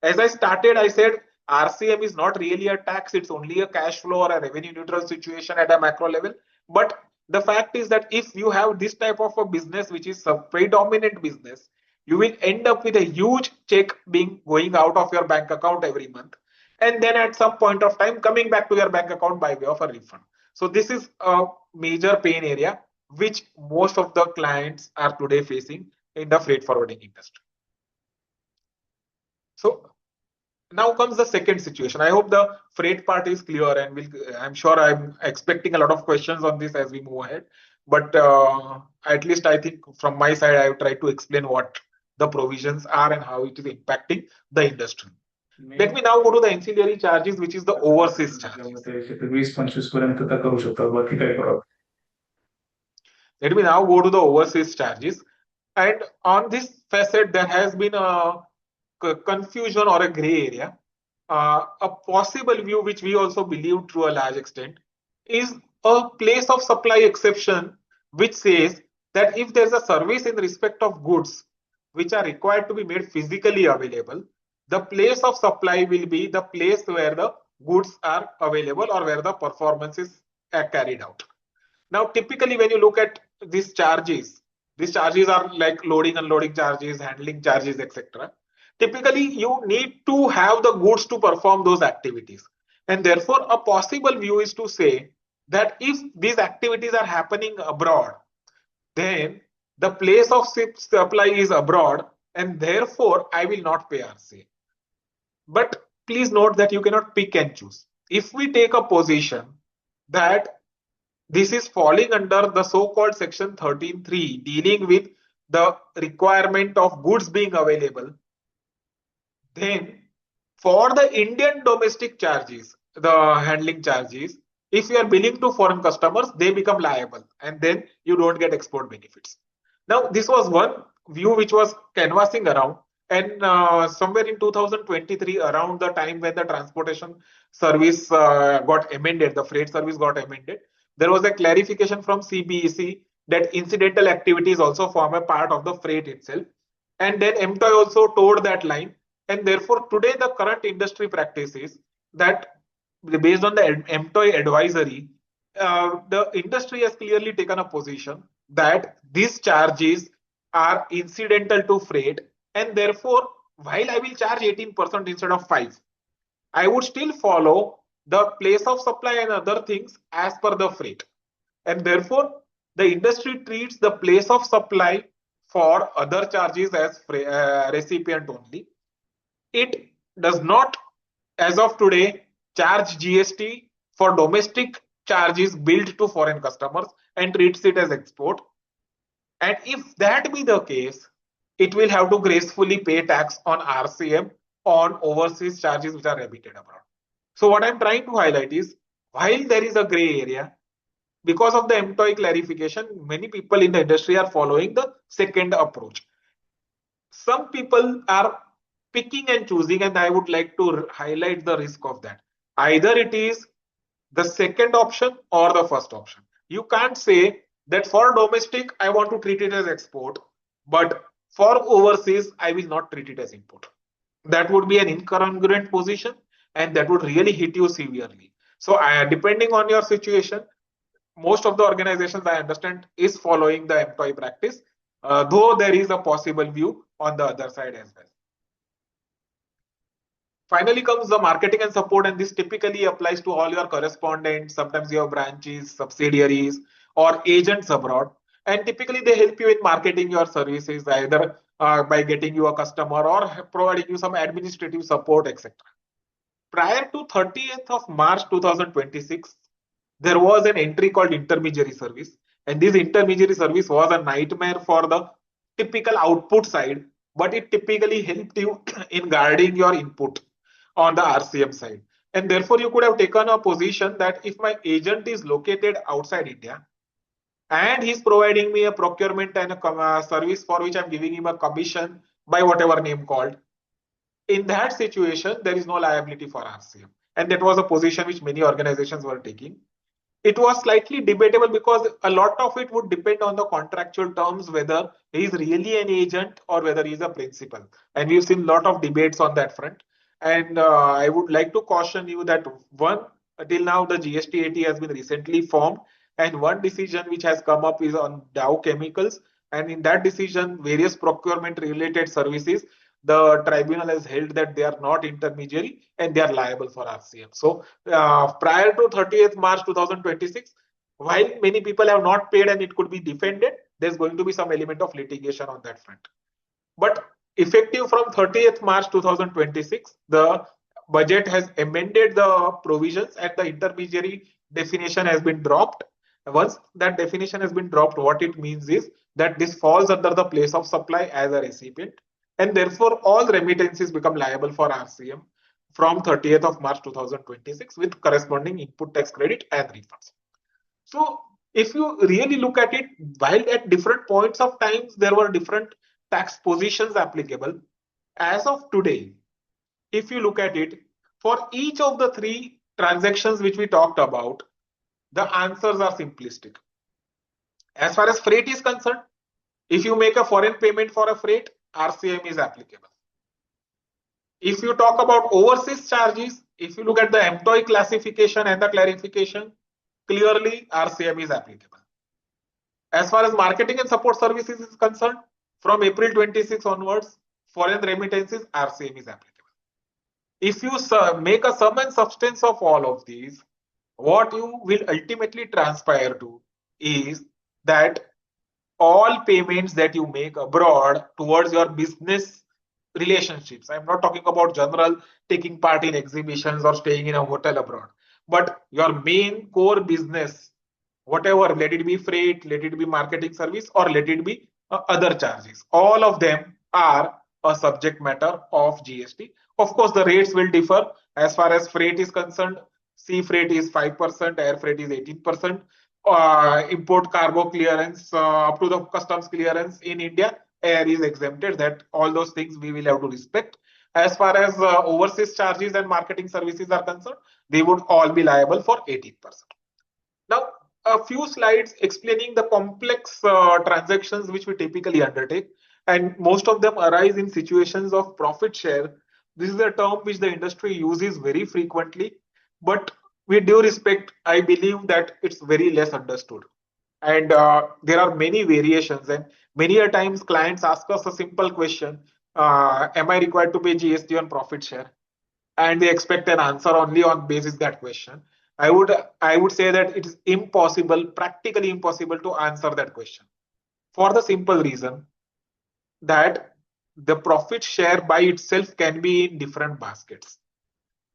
As I started, I said RCM is not really a tax, it's only a cash flow or a revenue neutral situation at a macro level. But the fact is that if you have this type of a business, which is a predominant business, you will end up with a huge check being going out of your bank account every month. And then at some point of time, coming back to your bank account by way of a refund. So this is a major pain area, which most of the clients are today facing in the freight forwarding industry. So now comes the second situation. I hope the freight part is clear, and I'm sure I'm expecting a lot of questions on this as we move ahead. But at least I think from my side, I have tried to explain what the provisions are and how it is impacting the industry. Let me now go to the ancillary charges, which is the overseas charges. Let me now go to the overseas charges. And on this facet, there has been a confusion or a gray area. A possible view, which we also believe to a large extent, is a place of supply exception, which says that if there's a service in respect of goods which are required to be made physically available, The place of supply will be the place where the goods are available or where the performance is carried out. Now, typically, when you look at these charges are like loading, unloading charges, handling charges, etc. Typically, you need to have the goods to perform those activities. And therefore, a possible view is to say that if these activities are happening abroad, then the place of supply is abroad, and therefore I will not pay RCM. But please note that you cannot pick and choose. If we take a position that this is falling under the so-called section 13.3 dealing with the requirement of goods being available, then for the Indian domestic charges, the handling charges, if you are billing to foreign customers, they become liable and then you don't get export benefits. Now, this was one view which was canvassing around, and somewhere in 2023, around the time when the transportation service got amended, the freight service got amended, there was a clarification from CBEC that incidental activities also form a part of the freight itself. And then MTOI also towed that line. And therefore, today the current industry practice is that based on the MTOI advisory, the industry has clearly taken a position that these charges are incidental to freight, and therefore, while I will charge 18% instead of 5, I would still follow the place of supply and other things as per the freight. And therefore, the industry treats the place of supply for other charges as recipient only. It does not, as of today, charge GST for domestic charges billed to foreign customers and treats it as export. And if that be the case, it will have to gracefully pay tax on RCM on overseas charges which are remitted abroad. So what I'm trying to highlight is, while there is a gray area, because of the MTOI clarification, many people in the industry are following the second approach. Some people are picking and choosing, and I would like to highlight the risk of that. Either it is the second option or the first option. You can't say that for domestic, I want to treat it as export, but for overseas, I will not treat it as import. That would be an incongruent position, and that would really hit you severely. So, depending on your situation, most of the organizations I understand is following the employee practice, though there is a possible view on the other side as well. Finally comes the marketing and support, and this typically applies to all your correspondents, sometimes your branches, subsidiaries, or agents abroad. And typically they help you in marketing your services, either by getting you a customer or providing you some administrative support, etc. Prior to 30th of March 2026, there was an entry called intermediary service. And this intermediary service was a nightmare for the typical output side, but it typically helped you in guarding your input on the RCM side. And therefore, you could have taken a position that if my agent is located outside India and he's providing me a procurement and a service for which I'm giving him a commission by whatever name called, in that situation, there is no liability for RCM. And that was a position which many organizations were taking. It was slightly debatable because a lot of it would depend on the contractual terms, whether he is really an agent or whether he is a principal. And we've seen a lot of debates on that front. And I would like to caution you that one, till now the GST has been recently formed, and one decision which has come up is on Dow Chemicals. And in that decision, various procurement related services, the tribunal has held that they are not intermediary and they are liable for RCM. So prior to 30th March 2026, while many people have not paid and it could be defended, there's going to be some element of litigation on that front. But effective from 30th March 2026, the budget has amended the provisions and the intermediary definition has been dropped. Once that definition has been dropped, what it means is that this falls under the place of supply as a recipient, and therefore all remittances become liable for RCM from 30th of March 2026 with corresponding input tax credit and refunds. So if you really look at it, while at different points of times there were different tax positions applicable, as of today, if you look at it, for each of the three transactions which we talked about, the answers are simplistic. As far as freight is concerned, if you make a foreign payment for a freight, RCM is applicable. If you talk about overseas charges, if you look at the employee classification and the clarification, clearly RCM is applicable. As far as marketing and support services is concerned, from April 26 onwards, foreign remittances RCM is applicable. If you make a sum and substance of all of these, what you will ultimately transpire to is that all payments that you make abroad towards your business relationships. I'm not talking about general taking part in exhibitions or staying in a hotel abroad, but your main core business, whatever, let it be freight, let it be marketing service, or let it be other charges. All of them are a subject matter of GST. Of course, the rates will differ. As far as freight is concerned, sea freight is 5%, air freight is 18%. Import cargo clearance up to the customs clearance in India, air is exempted. That all those things we will have to respect. As far as overseas charges and marketing services are concerned, they would all be liable for 18%. Now, a few slides explaining the complex transactions which we typically undertake, and most of them arise in situations of profit share. This is a term which the industry uses very frequently, but with due respect, I believe that it's very less understood. And there are many variations, and many a times clients ask us a simple question: Am I required to pay GST on profit share? And they expect an answer only on basis that question. I would say that it is impossible, practically impossible to answer that question, for the simple reason that the profit share by itself can be in different baskets.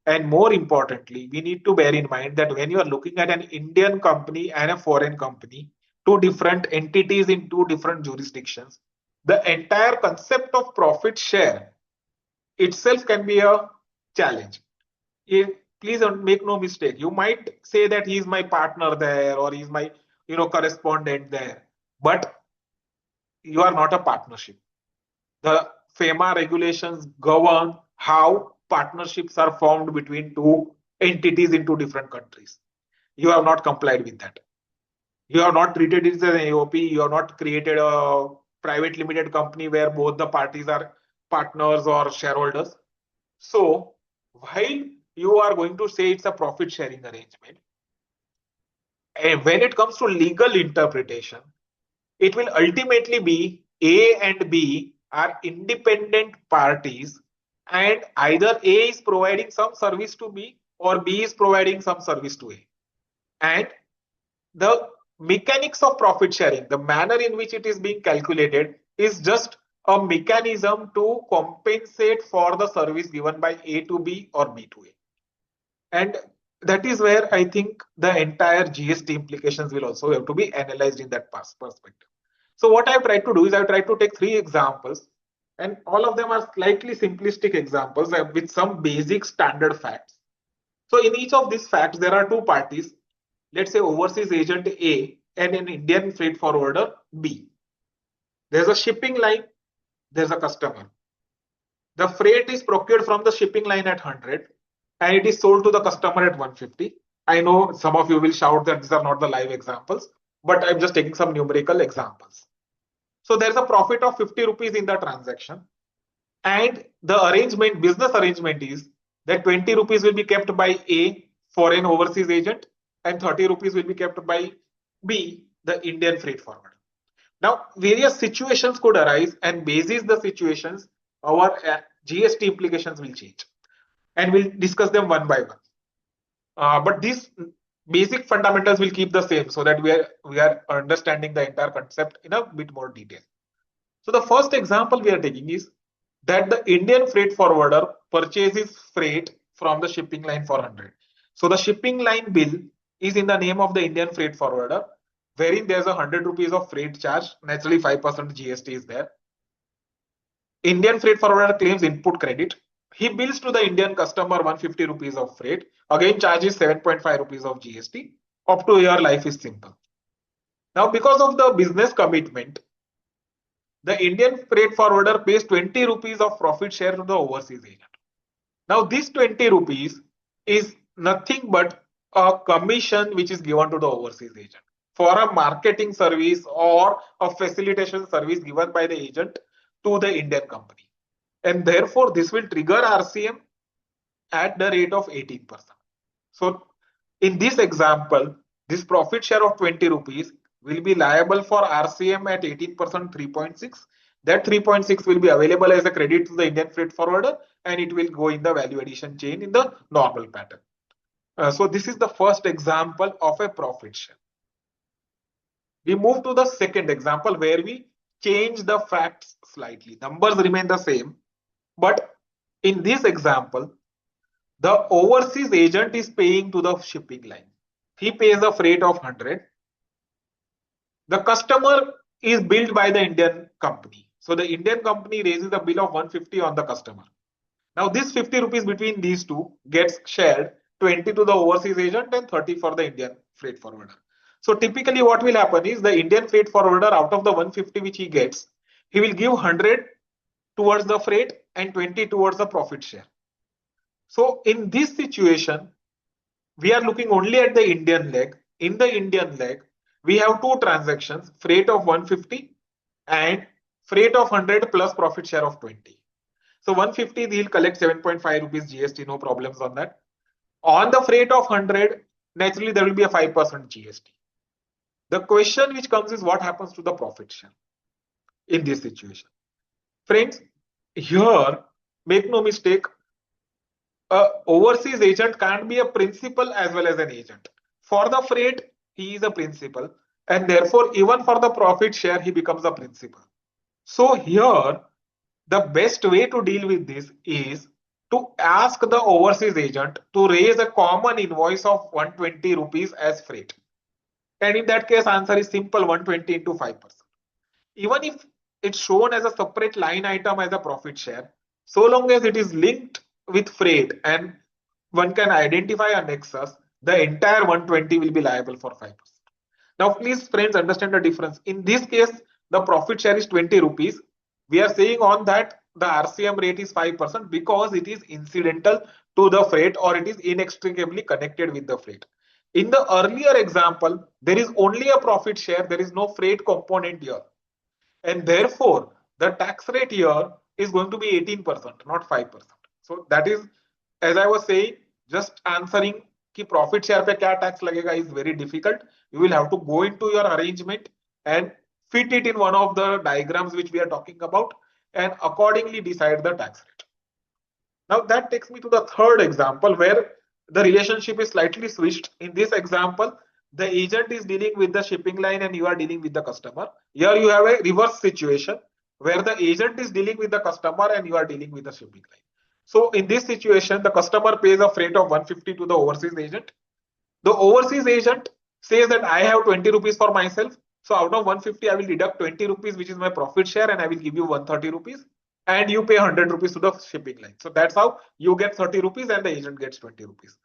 And more importantly, we need to bear in mind that when you are looking at an Indian company and a foreign company, two different entities in two different jurisdictions, the entire concept of profit share itself can be a challenge. Please don't make no mistake. You might say that he's my partner there, or he's my correspondent there, but you are not a partnership. The FEMA regulations govern how partnerships are formed between two entities in two different countries. You have not complied with that. You have not treated it as an AOP. You have not created a private limited company where both the parties are partners or shareholders. So while you are going to say it's a profit sharing arrangement, and when it comes to legal interpretation, it will ultimately be A and B are independent parties, and either A is providing some service to B or B is providing some service to A. And the mechanics of profit sharing, the manner in which it is being calculated, is just a mechanism to compensate for the service given by A to B or B to A. And that is where I think the entire GST implications will also have to be analyzed in that perspective. So what I've tried to do is I've tried to take 3 examples, and all of them are slightly simplistic examples with some basic standard facts. So in each of these facts, there are two parties, let's say overseas agent A and an Indian freight forwarder B. There's a shipping line, there's a customer. The freight is procured from the shipping line at 100 and it is sold to the customer at 150. I know some of you will shout that these are not the live examples, but I'm just taking some numerical examples. So there's a profit of 50 rupees in the transaction, and the arrangement, business arrangement, is that 20 rupees will be kept by A, foreign overseas agent, and 30 rupees will be kept by B, the Indian freight forwarder. Now, various situations could arise, and basis the situations, our GST implications will change, and we'll discuss them one by one. But these basic fundamentals will keep the same, so that we are understanding the entire concept in a bit more detail. So the first example we are taking is that the Indian freight forwarder purchases freight from the shipping line for 100. So the shipping line bill is in the name of the Indian freight forwarder, wherein there's 100 rupees of freight charge. Naturally, 5% GST is there. Indian freight forwarder claims input credit. He bills to the Indian customer 150 rupees of freight. Again, charges 7.5 rupees of GST. Up to here, life is simple. Now, because of the business commitment, the Indian freight forwarder pays 20 rupees of profit share to the overseas agent. Now, this 20 rupees is nothing but a commission which is given to the overseas agent for a marketing service or a facilitation service given by the agent to the Indian company. And therefore, this will trigger RCM at the rate of 18%. So in this example, this profit share of 20 rupees will be liable for RCM at 18% 3.6. That 3.6 will be available as a credit to the Indian freight forwarder, and it will go in the value addition chain in the normal pattern. So this is the first example of a profit share. We move to the second example where we change the facts slightly. Numbers remain the same, but in this example, the overseas agent is paying to the shipping line. He pays a freight of 100. The customer is billed by the Indian company. So the Indian company raises a bill of 150 on the customer. Now this 50 rupees between these two gets shared, 20 to the overseas agent and 30 for the Indian freight forwarder. So typically what will happen is the Indian freight forwarder, out of the 150 which he gets, he will give 100 towards the freight and 20 towards the profit share. So in this situation, we are looking only at the Indian leg. In the Indian leg, we have two transactions, freight of 150 and freight of 100 plus profit share of 20. So 150, he'll collect 7.5 rupees GST, no problems on that. On the freight of 100, naturally there will be a 5% GST. The question which comes is what happens to the profit share in this situation? Friends, here, make no mistake, a overseas agent can't be a principal as well as an agent. For the freight, he is a principal, and therefore, even for the profit share, he becomes a principal. So here, the best way to deal with this is to ask the overseas agent to raise a common invoice of 120 rupees as freight. And in that case, answer is simple, 120 into 5%. Even if it's shown as a separate line item as a profit share, so long as it is linked with freight and one can identify a nexus, the entire 120 will be liable for 5%. Now, please, friends, understand the difference. In this case, the profit share is 20 rupees. We are saying on that the RCM rate is 5% because it is incidental to the freight or it is inextricably connected with the freight. In the earlier example, there is only a profit share, there is no freight component here. And therefore, the tax rate here is going to be 18%, not 5%. So that is, as I was saying, just answering कि profit share पे क्या tax लगेगा is very difficult. You will have to go into your arrangement and fit it in one of the diagrams which we are talking about and accordingly decide the tax rate. Now that takes me to the third example where the relationship is slightly switched. In this example, the agent is dealing with the shipping line and you are dealing with the customer. Here you have a reverse situation where the agent is dealing with the customer and you are dealing with the shipping line. So in this situation, the customer pays a freight of 150 to the overseas agent. The overseas agent says that I have 20 rupees for myself. So out of 150, I will deduct 20 rupees, which is my profit share, and I will give you 130 rupees. And you pay 100 rupees to the shipping line. So that's how you get 30 rupees and the agent gets 20 rupees.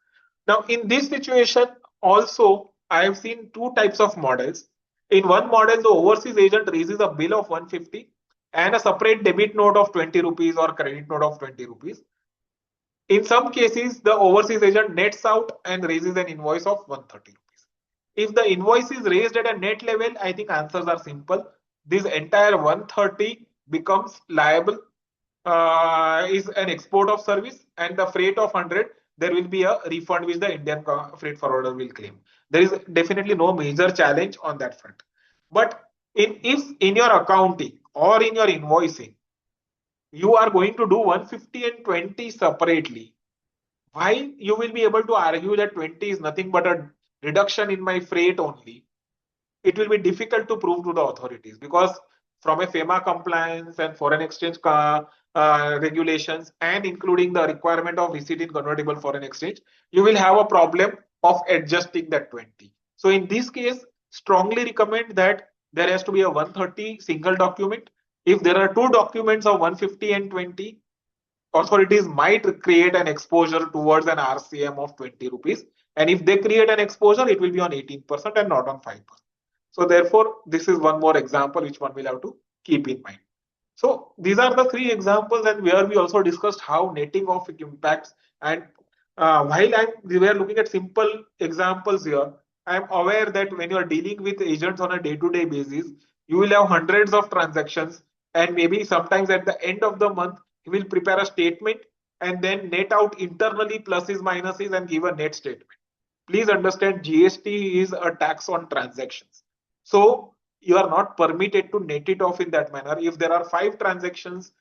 Now, in this situation, also, I have seen two types of models. In one model, the overseas agent raises a bill of 150 and a separate debit note of 20 rupees or credit note of 20 rupees. In some cases, the overseas agent nets out and raises an invoice of 130 rupees. If the invoice is raised at a net level, I think answers are simple. This entire 130 becomes liable, is an export of service, and the freight of 100, there will be a refund which the Indian freight forwarder will claim. There is definitely no major challenge on that front. But if in your accounting or in your invoicing, you are going to do 150 and 20 separately, why you will be able to argue that 20 is nothing but a reduction in my freight only? It will be difficult to prove to the authorities because from a FEMA compliance and foreign exchange regulations and including the requirement of receipt in convertible foreign exchange, you will have a problem of adjusting that 20. So in this case, strongly recommend that there has to be a 130 single document. If there are two documents of 150 and 20, authorities might create an exposure towards an RCM of 20 rupees. And if they create an exposure, it will be on 18% and not on 5%. So therefore, this is one more example which one will have to keep in mind. So these are the three examples, and where we also discussed how netting off impacts. And while we were looking at simple examples here, I'm aware that when you are dealing with agents on a day-to-day basis, you will have hundreds of transactions, and maybe sometimes at the end of the month, he will prepare a statement and then net out internally pluses minuses and give a net statement. Please understand, GST is a tax on transactions. So you are not permitted to net it off in that manner. If there are 5 transactions,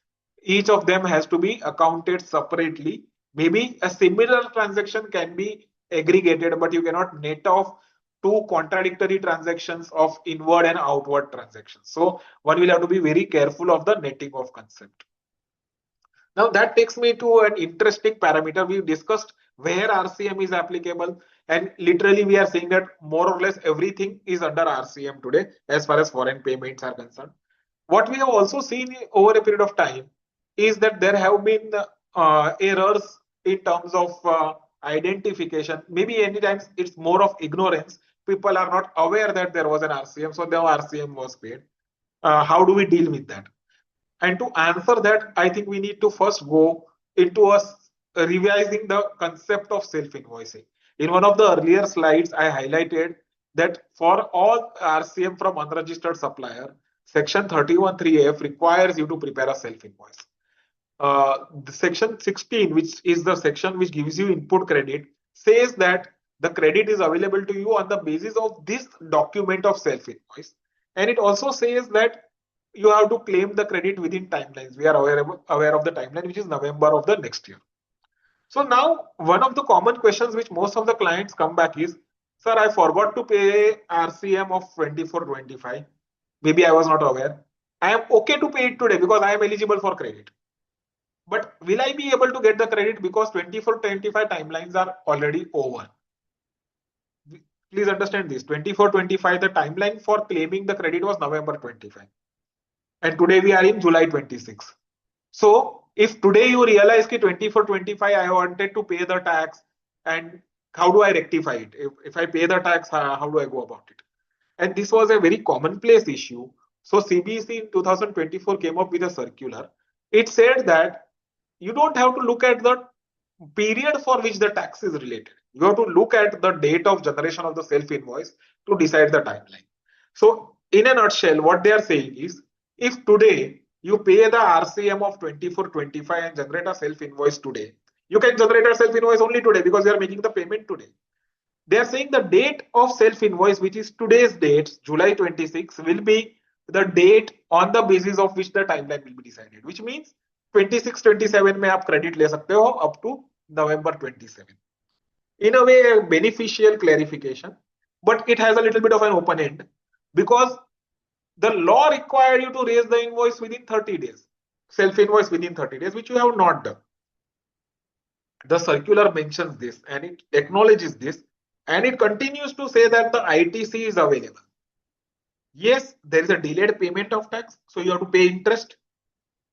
each of them has to be accounted separately. Maybe a similar transaction can be aggregated, but you cannot net off 2 contradictory transactions of inward and outward transactions. So one will have to be very careful of the netting of concept. Now that takes me to an interesting parameter. We discussed where RCM is applicable, and literally we are saying that more or less everything is under RCM today as far as foreign payments are concerned. What we have also seen over a period of time is that there have been errors in terms of identification. Maybe anytime it's more of ignorance. People are not aware that there was an RCM, so no RCM was paid. How do we deal with that? And to answer that, I think we need to first go into revising the concept of self-invoicing. In one of the earlier slides, I highlighted that for all RCM from unregistered supplier, section 31(3)(f) requires you to prepare a self-invoice. The section 16, which is the section which gives you input credit, says that the credit is available to you on the basis of this document of self-invoice. And it also says that you have to claim the credit within timelines. We are aware of the timeline, which is November of the next year. So now one of the common questions which most of the clients come back is, sir, I forgot to pay RCM of 24-25. Maybe I was not aware. I am okay to pay it today because I am eligible for credit. But will I be able to get the credit because 24-25 timelines are already over? Please understand this. 24-25, the timeline for claiming the credit was November 25. And today we are in July 26. So if today you realize that 24-25 I wanted to pay the tax, and how do I rectify it? If I pay the tax, how do I go about it? And this was a very commonplace issue. So CBC in 2024 came up with a circular. It said that you don't have to look at the period for which the tax is related. You have to look at the date of generation of the self-invoice to decide the timeline. So in a nutshell, what they are saying is, if today you pay the RCM of 24-25 and generate a self-invoice today, you can generate a self-invoice only today because you are making the payment today. They are saying the date of self-invoice, which is today's date, July 26, will be the date on the basis of which the timeline will be decided, which means 26-27 में आप credit ले सकते हो up to November 27. In a way, a beneficial clarification, but it has a little bit of an open end because the law required you to raise the invoice within 30 days, self-invoice within 30 days, which you have not done. The circular mentions this and it acknowledges this, and it continues to say that the ITC is available. Yes, there is a delayed payment of tax, so you have to pay interest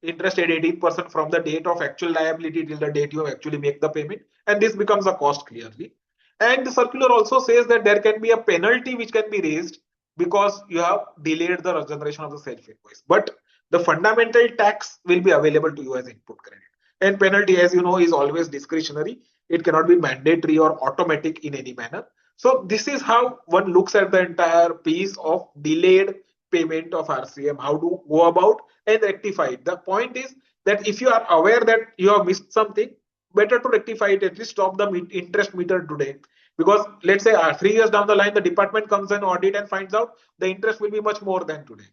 at 18% from the date of actual liability till the date you actually make the payment, and this becomes a cost clearly. And the circular also says that there can be a penalty which can be raised because you have delayed the generation of the self-invoice, but the fundamental tax will be available to you as input credit. And penalty, as you know, is always discretionary. It cannot be mandatory or automatic in any manner. So this is how one looks at the entire piece of delayed payment of RCM, how to go about and rectify it. The point is that if you are aware that you have missed something, better to rectify it, at least stop the interest meter today. Because let's say 3 years down the line, the department comes and audit and finds out the interest will be much more than today.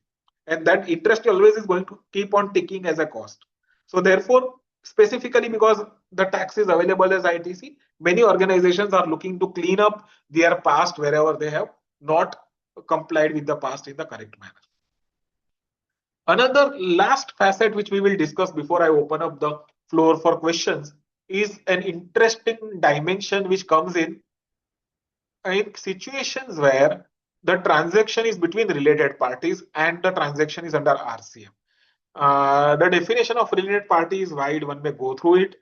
And that interest always is going to keep on ticking as a cost. So therefore, specifically because the tax is available as ITC, many organizations are looking to clean up their past wherever they have not complied with the past in the correct manner. Another last facet which we will discuss before I open up the floor for questions is an interesting dimension which comes in situations where the transaction is between related parties and the transaction is under RCM. The definition of related party is wide, one may go through it.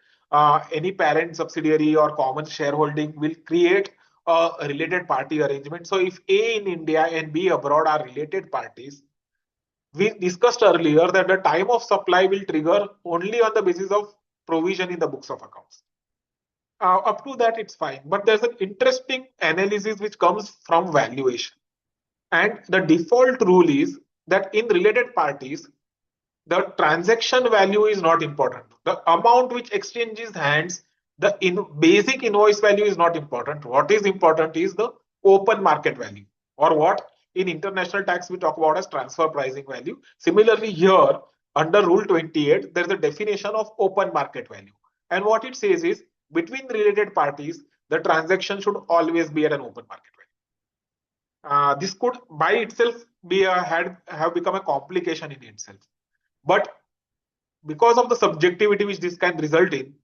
Any parent, subsidiary or common shareholding will create a related party arrangement. So if A in India and B abroad are related parties, we discussed earlier that the time of supply will trigger only on the basis of provision in the books of accounts. Up to that, it's fine. But there's an interesting analysis which comes from valuation. And the default rule is that in related parties, the transaction value is not important. The amount which exchanges hands, the basic invoice value is not important. What is important is the open market value, or what in international tax we talk about as transfer pricing value. Similarly, here under Rule 28, there is a definition of open market value. And what it says is between related parties, the transaction should always be at an open market value. This could by itself be have become a complication in itself. But because of the subjectivity which this can result in,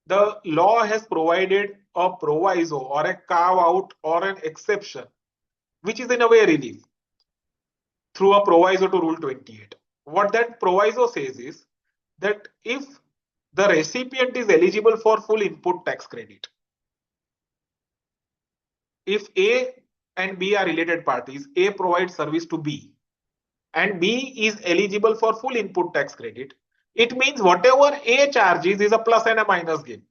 the law has provided a proviso or a carve out or an exception, which is in a way relief through a proviso to Rule 28. What that proviso says is that if the recipient is eligible for full input tax credit, if A and B are related parties, A provides service to B and B is eligible for full input tax credit, it means whatever A charges is a plus and a minus game.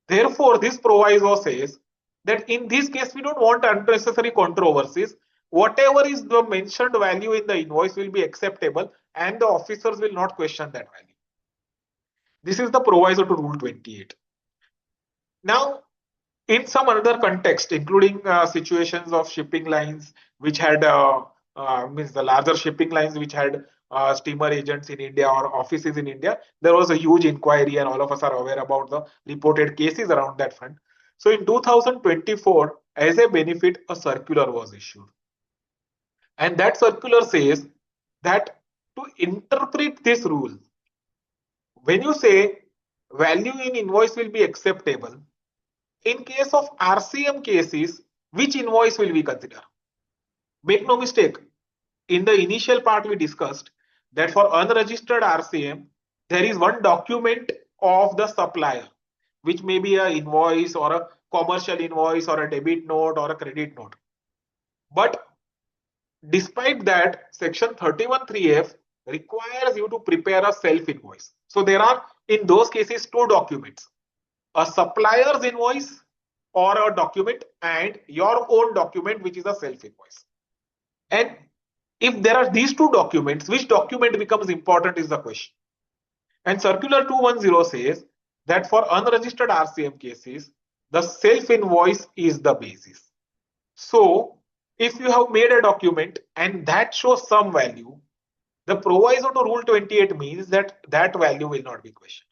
Therefore, this proviso says that in this case, we don't want unnecessary controversies. Whatever is the mentioned value in the invoice will be acceptable and the officers will not question that value. This is the proviso to Rule 28. Now, in some other context, including situations of shipping lines which had means the larger shipping lines which had steamer agents in India or offices in India, there was a huge inquiry and all of us are aware about the reported cases around that front. So in 2024, as a benefit, a circular was issued. And that circular says that to interpret this rule, when you say value in invoice will be acceptable, in case of RCM cases, which invoice will we consider? Make no mistake, in the initial part we discussed that for unregistered RCM, there is one document of the supplier, which may be an invoice or a commercial invoice or a debit note or a credit note. But despite that, section 31(3)(f) requires you to prepare a self-invoice. So there are, in those cases, two documents, a supplier's invoice or a document and your own document, which is a self-invoice. And if there are these two documents, which document becomes important is the question. And Circular 210 says that for unregistered RCM cases, the self-invoice is the basis. So if you have made a document and that shows some value, the proviso to Rule 28 means that that value will not be questioned.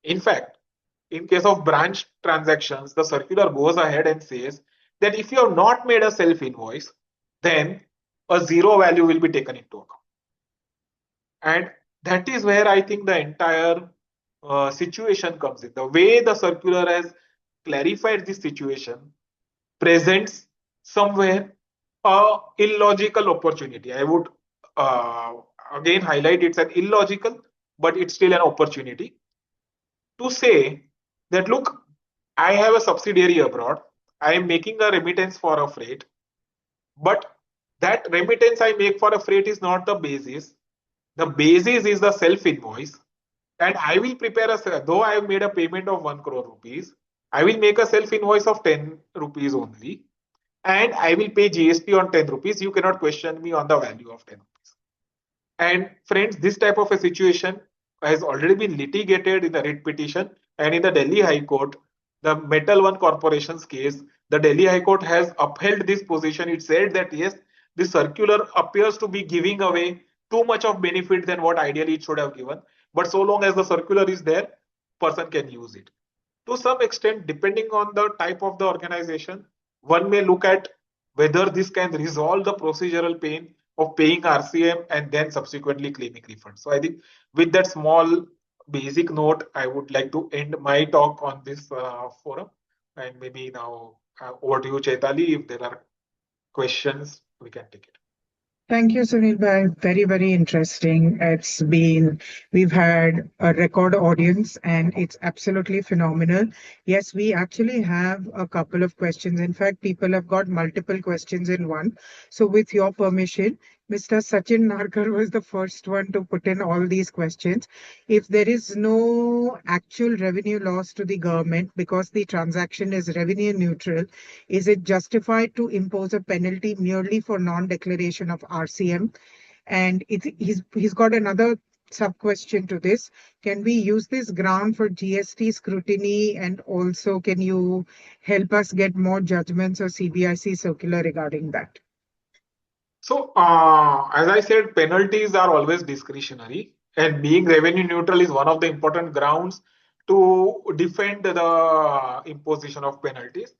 In fact, in case of branch transactions, the circular goes ahead and says that if you have not made a self-invoice, then a zero value will be taken into account. And that is where I think the entire situation comes in. The way the circular has clarified this situation presents somewhere a illogical opportunity. I would again highlight it's an illogical, but it's still an opportunity to say that, look, I have a subsidiary abroad. I am making a remittance for a freight, but that remittance I make for a freight is not the basis. The basis is the self-invoice. And I will prepare though I have made a payment of 1 crore rupees, I will make a self-invoice of 10 rupees only. And I will pay GST on 10 rupees. You cannot question me on the value of 10 rupees. And friends, this type of a situation has already been litigated in the writ petition and in the Delhi High Court, the Metal One Corporation's case, the Delhi High Court has upheld this position. It said that yes, the circular appears to be giving away too much of benefit than what ideally it should have given. But so long as the circular is there, person can use it. To some extent, depending on the type of the organization, one may look at whether this can resolve the procedural pain of paying RCM and then subsequently claiming refund. So I think with that small basic note, I would like to end my talk on this forum. And maybe now over to you, Chaitali. If there are questions, we can take it. Thank you, Sunil Bhai. Very, very interesting. We've had a record audience and it's absolutely phenomenal. Yes, we actually have a couple of questions. In fact, people have got multiple questions in one. So with your permission, Mr. Sachin Narkar was the first one to put in all these questions. If there is no actual revenue loss to the government because the transaction is revenue neutral, is it justified to impose a penalty merely for non-declaration of RCM? And he's got another sub-question to this. Can we use this ground for GST scrutiny, and also can you help us get more judgments or CBIC circular regarding that? So, as I said, penalties are always discretionary, and being revenue neutral is one of the important grounds to defend the imposition of penalties.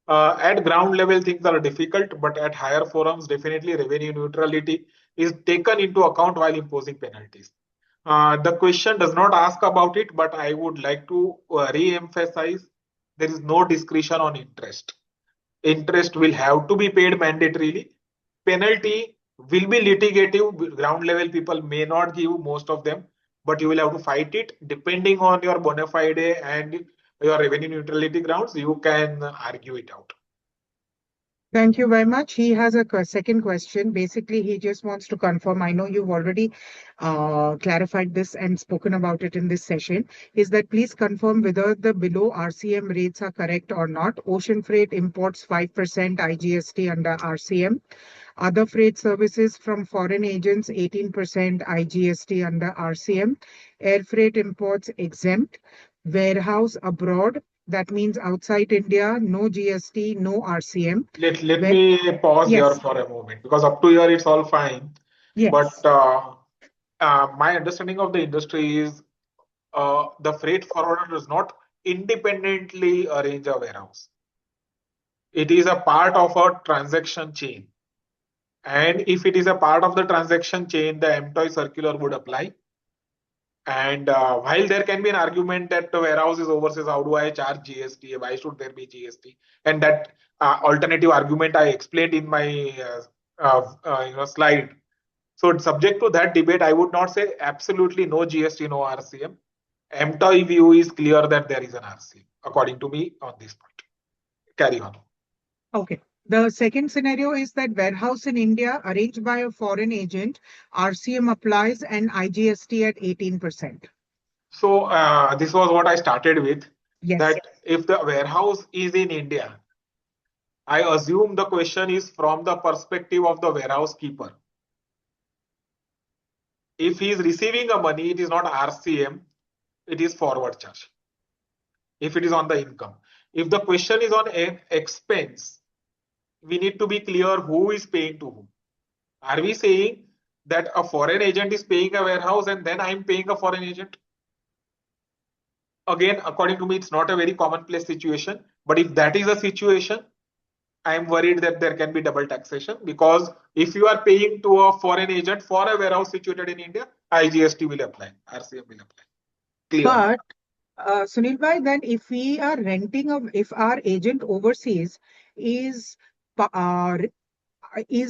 At ground level, things are difficult, but at higher forums, definitely revenue neutrality is taken into account while imposing penalties. The question does not ask about it, but I would like to re-emphasize there is no discretion on interest. Interest will have to be paid mandatorily. Penalty will be litigative. Ground level people may not give most of them, but you will have to fight it depending on your bona fide and your revenue neutrality grounds. You can argue it out. Thank you very much. He has a second question. Basically, he just wants to confirm. I know you've already clarified this and spoken about it in this session. Is that please confirm whether the below RCM rates are correct or not? Ocean freight imports 5% IGST under RCM. Other freight services from foreign agents 18% IGST under RCM. Air freight imports exempt. Warehouse abroad, that means outside India, no GST, no RCM. Let me pause here Yes, for a moment, because up to here it's all fine. But yes. my understanding of the industry is the freight forwarder does not independently arrange a warehouse. It is a part of a transaction chain. And if it is a part of the transaction chain, the MTOI circular would apply. And while there can be an argument that the warehouse is overseas, how do I charge GST? Why should there be GST? And that alternative argument I explained in my slide. So subject to that debate, I would not say absolutely no GST, no RCM. MTOI view is clear that there is an RCM, according to me on this point. Carry on. Okay. The second scenario is that warehouse in India arranged by a foreign agent, RCM applies and IGST at 18%. So this was what I started with, Yes. that if the warehouse is in India, I assume the question is from the perspective of the warehouse keeper. If he is receiving a money, it is not RCM, it is forward charge. If it is on the income. If the question is on an expense, we need to be clear who is paying to whom. Are we saying that a foreign agent is paying a warehouse and then I'm paying a foreign agent? Again, according to me, it's not a very commonplace situation. But if that is a situation, I am worried that there can be double taxation, because if you are paying to a foreign agent for a warehouse situated in India, IGST will apply, RCM will apply. Clear. But Sunil bhai, then if we are if our agent overseas is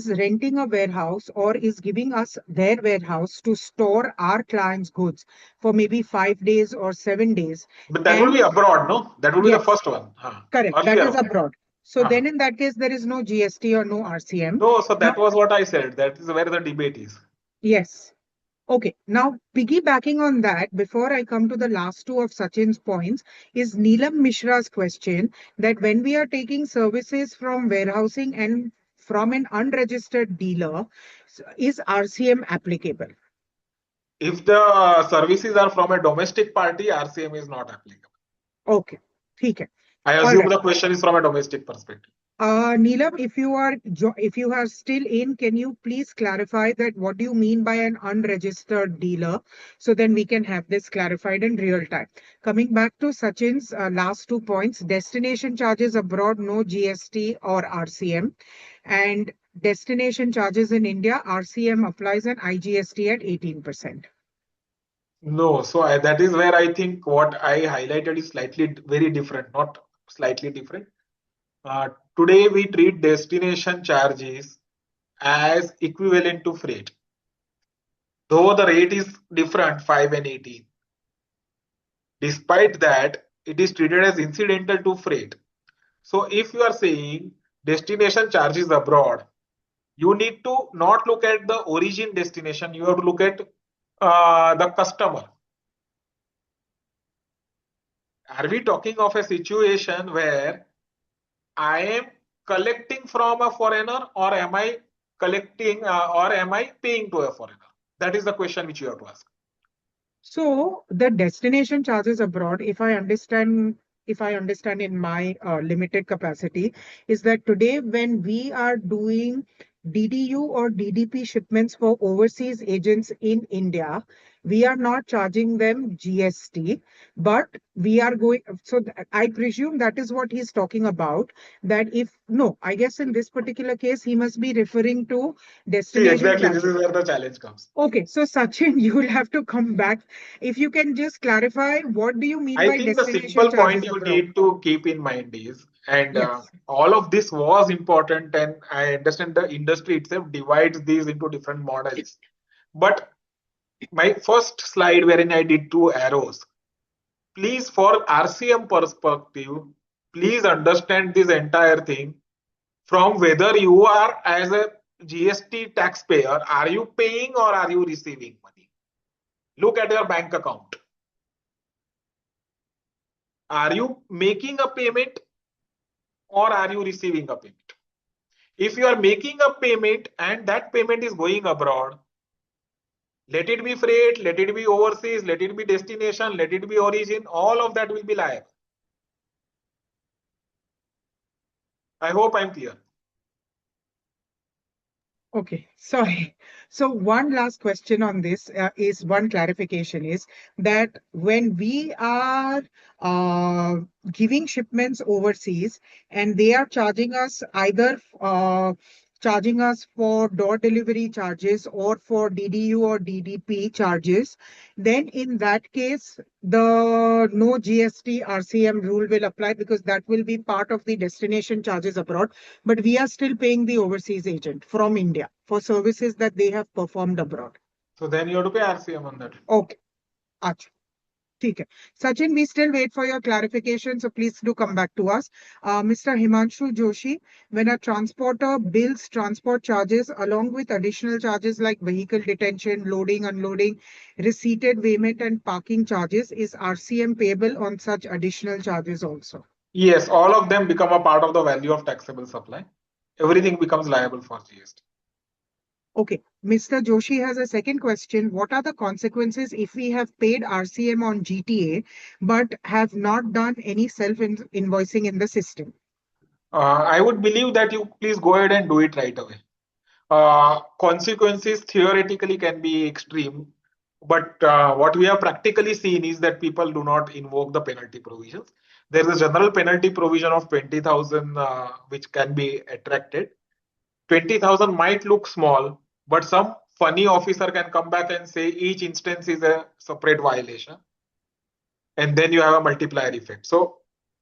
renting a warehouse or is giving us their warehouse to store our clients' goods for maybe 5 days or 7 days. But that will be abroad, no? That will be the Yes, first one. correct. That Earlier is one. abroad. So then in that case, there is no GST or no RCM. No, so that Now, was what I said. That is where the debate is. yes. Okay. Now, piggybacking on that, before I come to the last two of Sachin's points, is Neelam Mishra's question that when we are taking services from warehousing and from an unregistered dealer, is RCM applicable? If the services are from a domestic party, RCM is not applicable. Okay. ठीक है. I All assume right. the question is from a domestic perspective. Neelam, if you are still in, can you please clarify that what do you mean by an unregistered dealer? So then we can have this clarified in real time. Coming back to Sachin's last 2 points, destination charges abroad, no GST or RCM, and destination charges in India, RCM applies and IGST at 18%. No, so that is where I think what I highlighted is slightly very different, not slightly different. Today we treat destination charges as equivalent to freight, though the rate is different, 5 and 18. Despite that, it is treated as incidental to freight. So if you are saying destination charges abroad, you need to not look at the origin destination, you have to look at the customer. Are we talking of a situation where I am collecting from a foreigner, or am I collecting or am I paying to a foreigner? That is the question which you have to ask. So the destination charges abroad, if I understand in my limited capacity, is that today when we are doing DDU or DDP shipments for overseas agents in India, we are not charging them GST, but we are going. So I presume that is what he's talking about. That if no, I guess in this particular case, he must be referring to See, destination exactly. This charges. is where the challenge comes. Okay, so Sachin, you will have to come back. If you can just clarify, what do you mean I by think the destination simple point charges you abroad? need to keep in mind is, and Yes. all of this was important, and I understand the industry itself divides these into different models. But my first slide, wherein I did two arrows, please, for RCM perspective, please understand this entire thing from whether you are as a GST taxpayer, are you paying or are you receiving money? Look at your bank account. Are you making a payment or are you receiving a payment? If you are making a payment and that payment is going abroad, let it be freight, let it be overseas, let it be destination, let it be origin, all of that will be liable. I hope I'm clear. Okay, sorry. So one last question on this is one clarification is that when we are uh, giving shipments overseas and they are charging us for door delivery charges or for DDU or DDP charges, then in that case, the no GST RCM rule will apply because that will be part of the destination charges abroad, but we are still paying the overseas agent from India for services that they have performed abroad. So then you have to pay RCM on that. Okay. Acha. ठीक है. Sachin, we still wait for your clarification, so please do come back to us. Mr. Himanshu Joshi, when a transporter bills transport charges along with additional charges like vehicle detention, loading, unloading, receipted payment, and parking charges, is RCM payable on such additional charges also? Yes, all of them become a part of the value of taxable supply. Everything becomes liable for GST. Okay, Mr. Joshi has a second question. What are the consequences if we have paid RCM on GTA but have not done any self-invoicing in the system? I would believe that you please go ahead and do it right away. Consequences theoretically can be extreme, but what we have practically seen is that people do not invoke the penalty provisions. There is a general penalty provision of 20,000 which can be attracted. 20,000 might look small, but some funny officer can come back and say each instance is a separate violation, and then you have a multiplier effect. So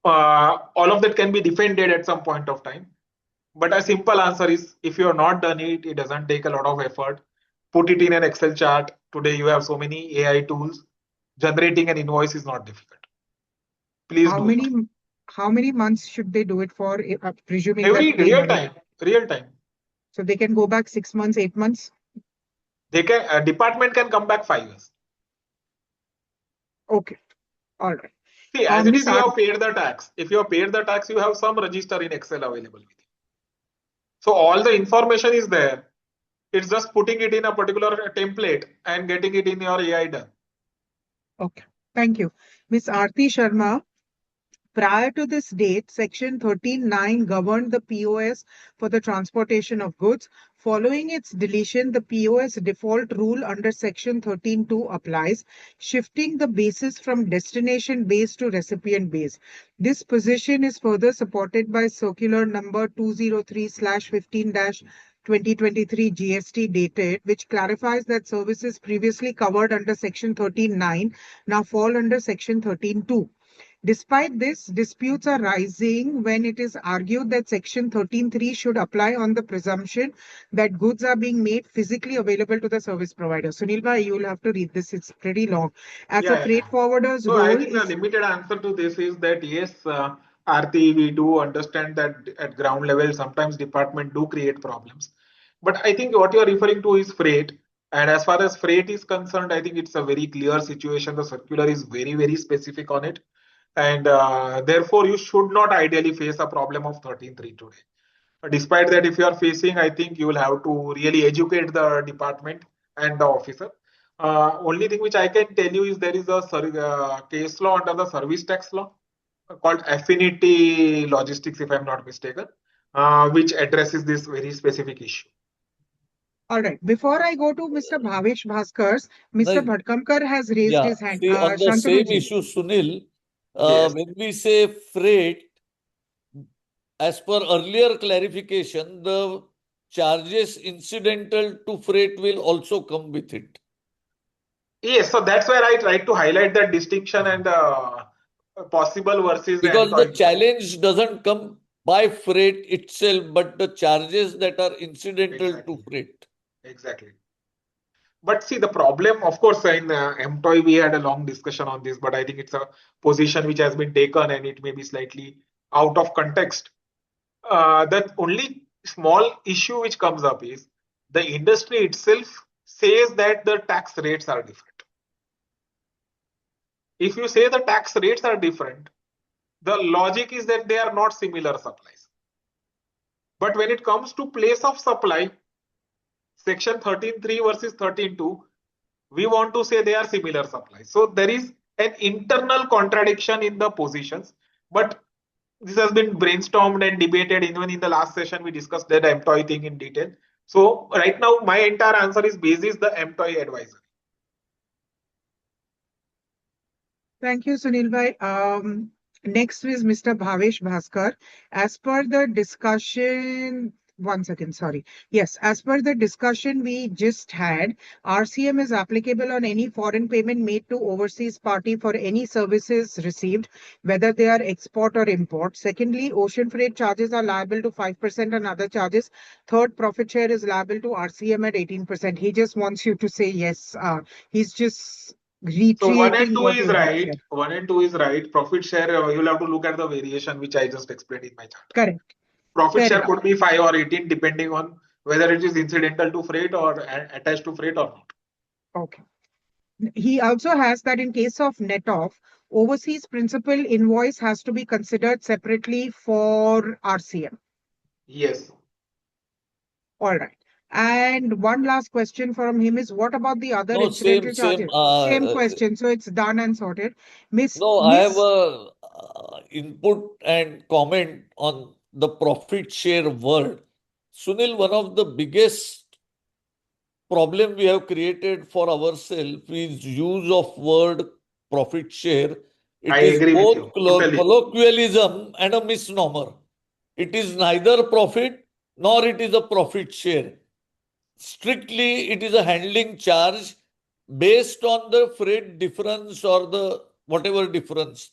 all of that can be defended at some point of time. But a simple answer is if you have not done it, it doesn't take a lot of effort. Put it in an Excel chart. Today you have so many AI tools. Generating an invoice is not difficult. Please How do it. many how many months should they do it for, presuming that Every they real never? time, real time. So they can go back 6 months, 8 months? They can department can come back 5 years. Okay, all right. See, as it Miss is, you Ar have paid the tax. If you have paid the tax, you have some register in Excel available with you. So all the information is there. It's just putting it in a particular template and getting it in your AI done. Okay, thank you. Miss Aarti Sharma, prior to this date, Section 13(9) governed the POS for the transportation of goods. Following its deletion, the POS default rule under Section 13(2) applies, shifting the basis from destination base to recipient base. This position is further supported by Circular number 203/15-2023 GST dated, which clarifies that services previously covered under Section 13(9) now fall under Section 13(2). Despite this, disputes are rising when it is argued that Section 13(3) should apply on the presumption that goods are being made physically available to the service provider. Sunil bhai, you will have to read this. It's pretty long. As a Yeah. freight forwarder's So I role think the is limited answer to this is that yes, Aarti, we do understand that at ground level, sometimes department do create problems. But I think what you are referring to is freight. And as far as freight is concerned, I think it's a very clear situation. The circular is very, very specific on it. And therefore, you should not ideally face a problem of 13.3 today. Despite that, if you are facing, I think you will have to really educate the department and the officer. Only thing which I can tell you is there is a case law under the service tax law called Affinity Logistics, if I'm not mistaken, which addresses this very specific issue. All right. Before I go to Mr. Bhavesh Bhaskar, Mr. No, Bhatkamkar has raised yeah. his hand. See, on the same Shantanu ji. issue, Sunil, Yes. when we say freight, as per earlier clarification, the charges incidental to freight will also come with it. Yes, so that's where I tried to highlight that distinction and possible versus the Because the employee. challenge doesn't come by freight itself, but the charges that are incidental to Exactly. freight. Exactly. But see, the problem, of course, in employee, we had a long discussion on this, but I think it's a position which has been taken and it may be slightly out of context. The only small issue which comes up is the industry itself says that the tax rates are different. If you say the tax rates are different, the logic is that they are not similar supplies. But when it comes to place of supply, section 13.3 versus 13.2, we want to say they are similar supplies. So there is an internal contradiction in the positions, but this has been brainstormed and debated. Even in the last session, we discussed that employee thing in detail. So right now, my entire answer is basis the employee advisor. Thank you, Sunil bhai. Next is Mr. Bhavesh Bhaskar. As per the discussion, one second, sorry. Yes, as per the discussion we just had, RCM is applicable on any foreign payment made to overseas party for any services received, whether they are export or import. Secondly, ocean freight charges are liable to 5% and other charges. Third, profit share is liable to RCM at 18%. He just wants you to say yes. He's just So one and reiterating two what is you have right. said. 1 and 2 is right. Profit share, you'll have to look at the variation which I just explained in my chart. Correct. Profit Fair share enough. could be 5 or 18 depending on whether it is incidental to freight or attached to freight or not. Okay. He also has that in case of net off, overseas principal invoice has to be considered separately for RCM. Yes. All right. And one last question from him is what about the other No, incidental same. charges? Same question. So it's done and sorted. No, I have Miss a input and comment on the profit share word. Sunil, one of the biggest problem we have created for ourselves is use of word profit share. I It is agree with both you. Totally. colloquialism and a misnomer. It is neither profit nor it is a profit share. Strictly, it is a handling charge based on the freight difference or the whatever difference.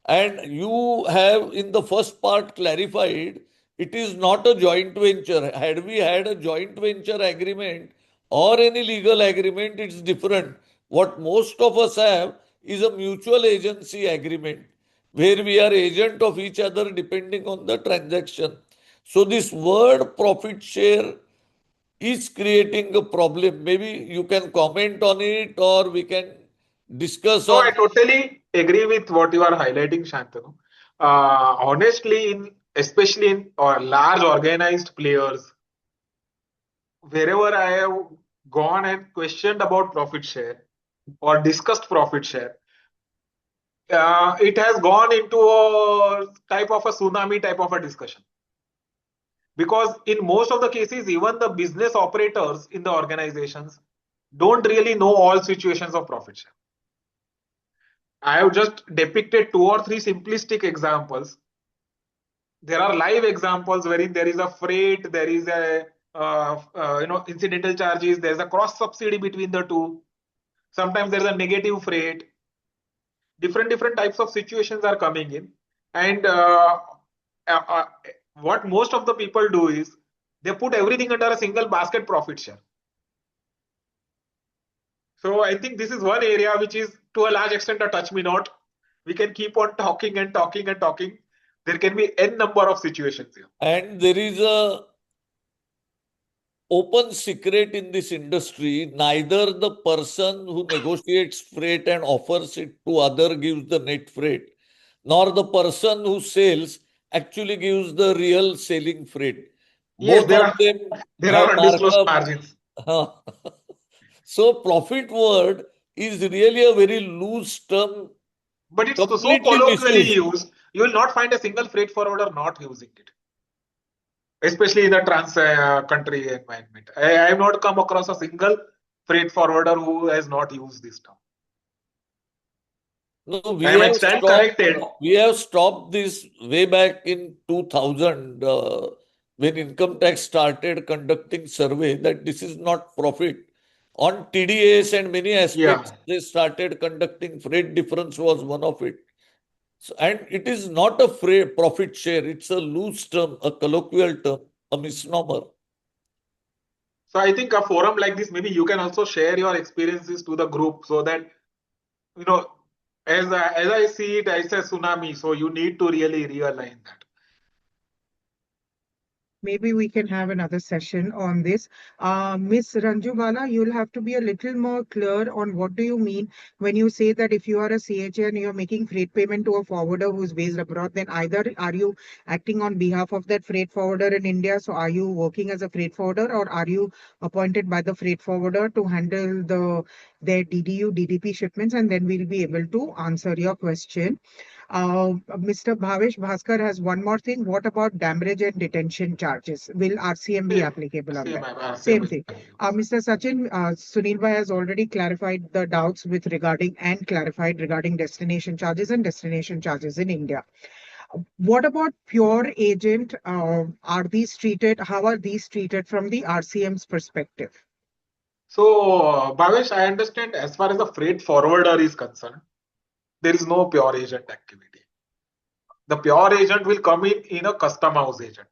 And you have in the first part clarified it is not a joint venture. Had we had a joint venture agreement or any legal agreement, it's different. What most of us have is a mutual agency agreement where we are agent of each other depending on the transaction. So this word profit share is creating a problem. Maybe you can comment on it or we can discuss No, I on. totally agree with what you are highlighting, Shantanu. Honestly, especially in large organized players, wherever I have gone and questioned about profit share or discussed profit share, it has gone into a type of a tsunami type of a discussion. Because in most of the cases, even the business operators in the organizations don't really know all situations of profit share. I have just depicted 2 or 3 simplistic examples. There are live examples wherein there is a freight, there is a incidental charges, there's a cross subsidy between the two. Sometimes there's a negative freight. Different types of situations are coming in, and uh, uh, what most of the people do is they put everything under a single basket profit share. So I think this is one area which is to a large extent a touch me not. We can keep on talking and talking and talking. There can be n number of situations here. And there is a open secret in this industry. Neither the person who negotiates freight and offers it to other gives the net freight, nor the person who sells actually gives the real selling freight. Yes, Both of them there have are undisclosed markup. margins. So profit word is really a very loose term, But it's so completely colloquially misused. used, you will not find a single freight forwarder not using it, especially in the trans country environment. I have not come across a single freight forwarder who has not used this term. No, I might stand corrected. we have stopped this way back in 2000 when income tax started conducting survey that this is not profit. On TDS and many Yeah. aspects, they started conducting freight difference was one of it. So, and it is not a freight profit share, it's a loose term, a colloquial term, a misnomer. So I think a forum like this, maybe you can also share your experiences to the group so that, you know, as I see it, it's a tsunami. So you need to really realign that. Maybe we can have another session on this. Miss Ranjubala, you'll have to be a little more clear on what do you mean when you say that if you are a CHA and you're making freight payment to a forwarder who's based abroad, then either are you acting on behalf of that freight forwarder in India, so are you working as a freight forwarder, or are you appointed by the freight forwarder to handle their DDU, DDP shipments, and then we'll be able to answer your question. Mr. Bhavesh Bhaskar has one more thing. What about damage and detention charges? Will RCM be applicable on Same, that? same Same thing. Mr. Sachin, Sunil Bhai has already clarified the doubts clarified regarding destination charges and destination charges in India. What about pure agent? How are these treated from the RCM's perspective? So, Bhavesh, I understand as far as the freight forwarder is concerned, there is no pure agent activity. The pure agent will come in a custom house agent.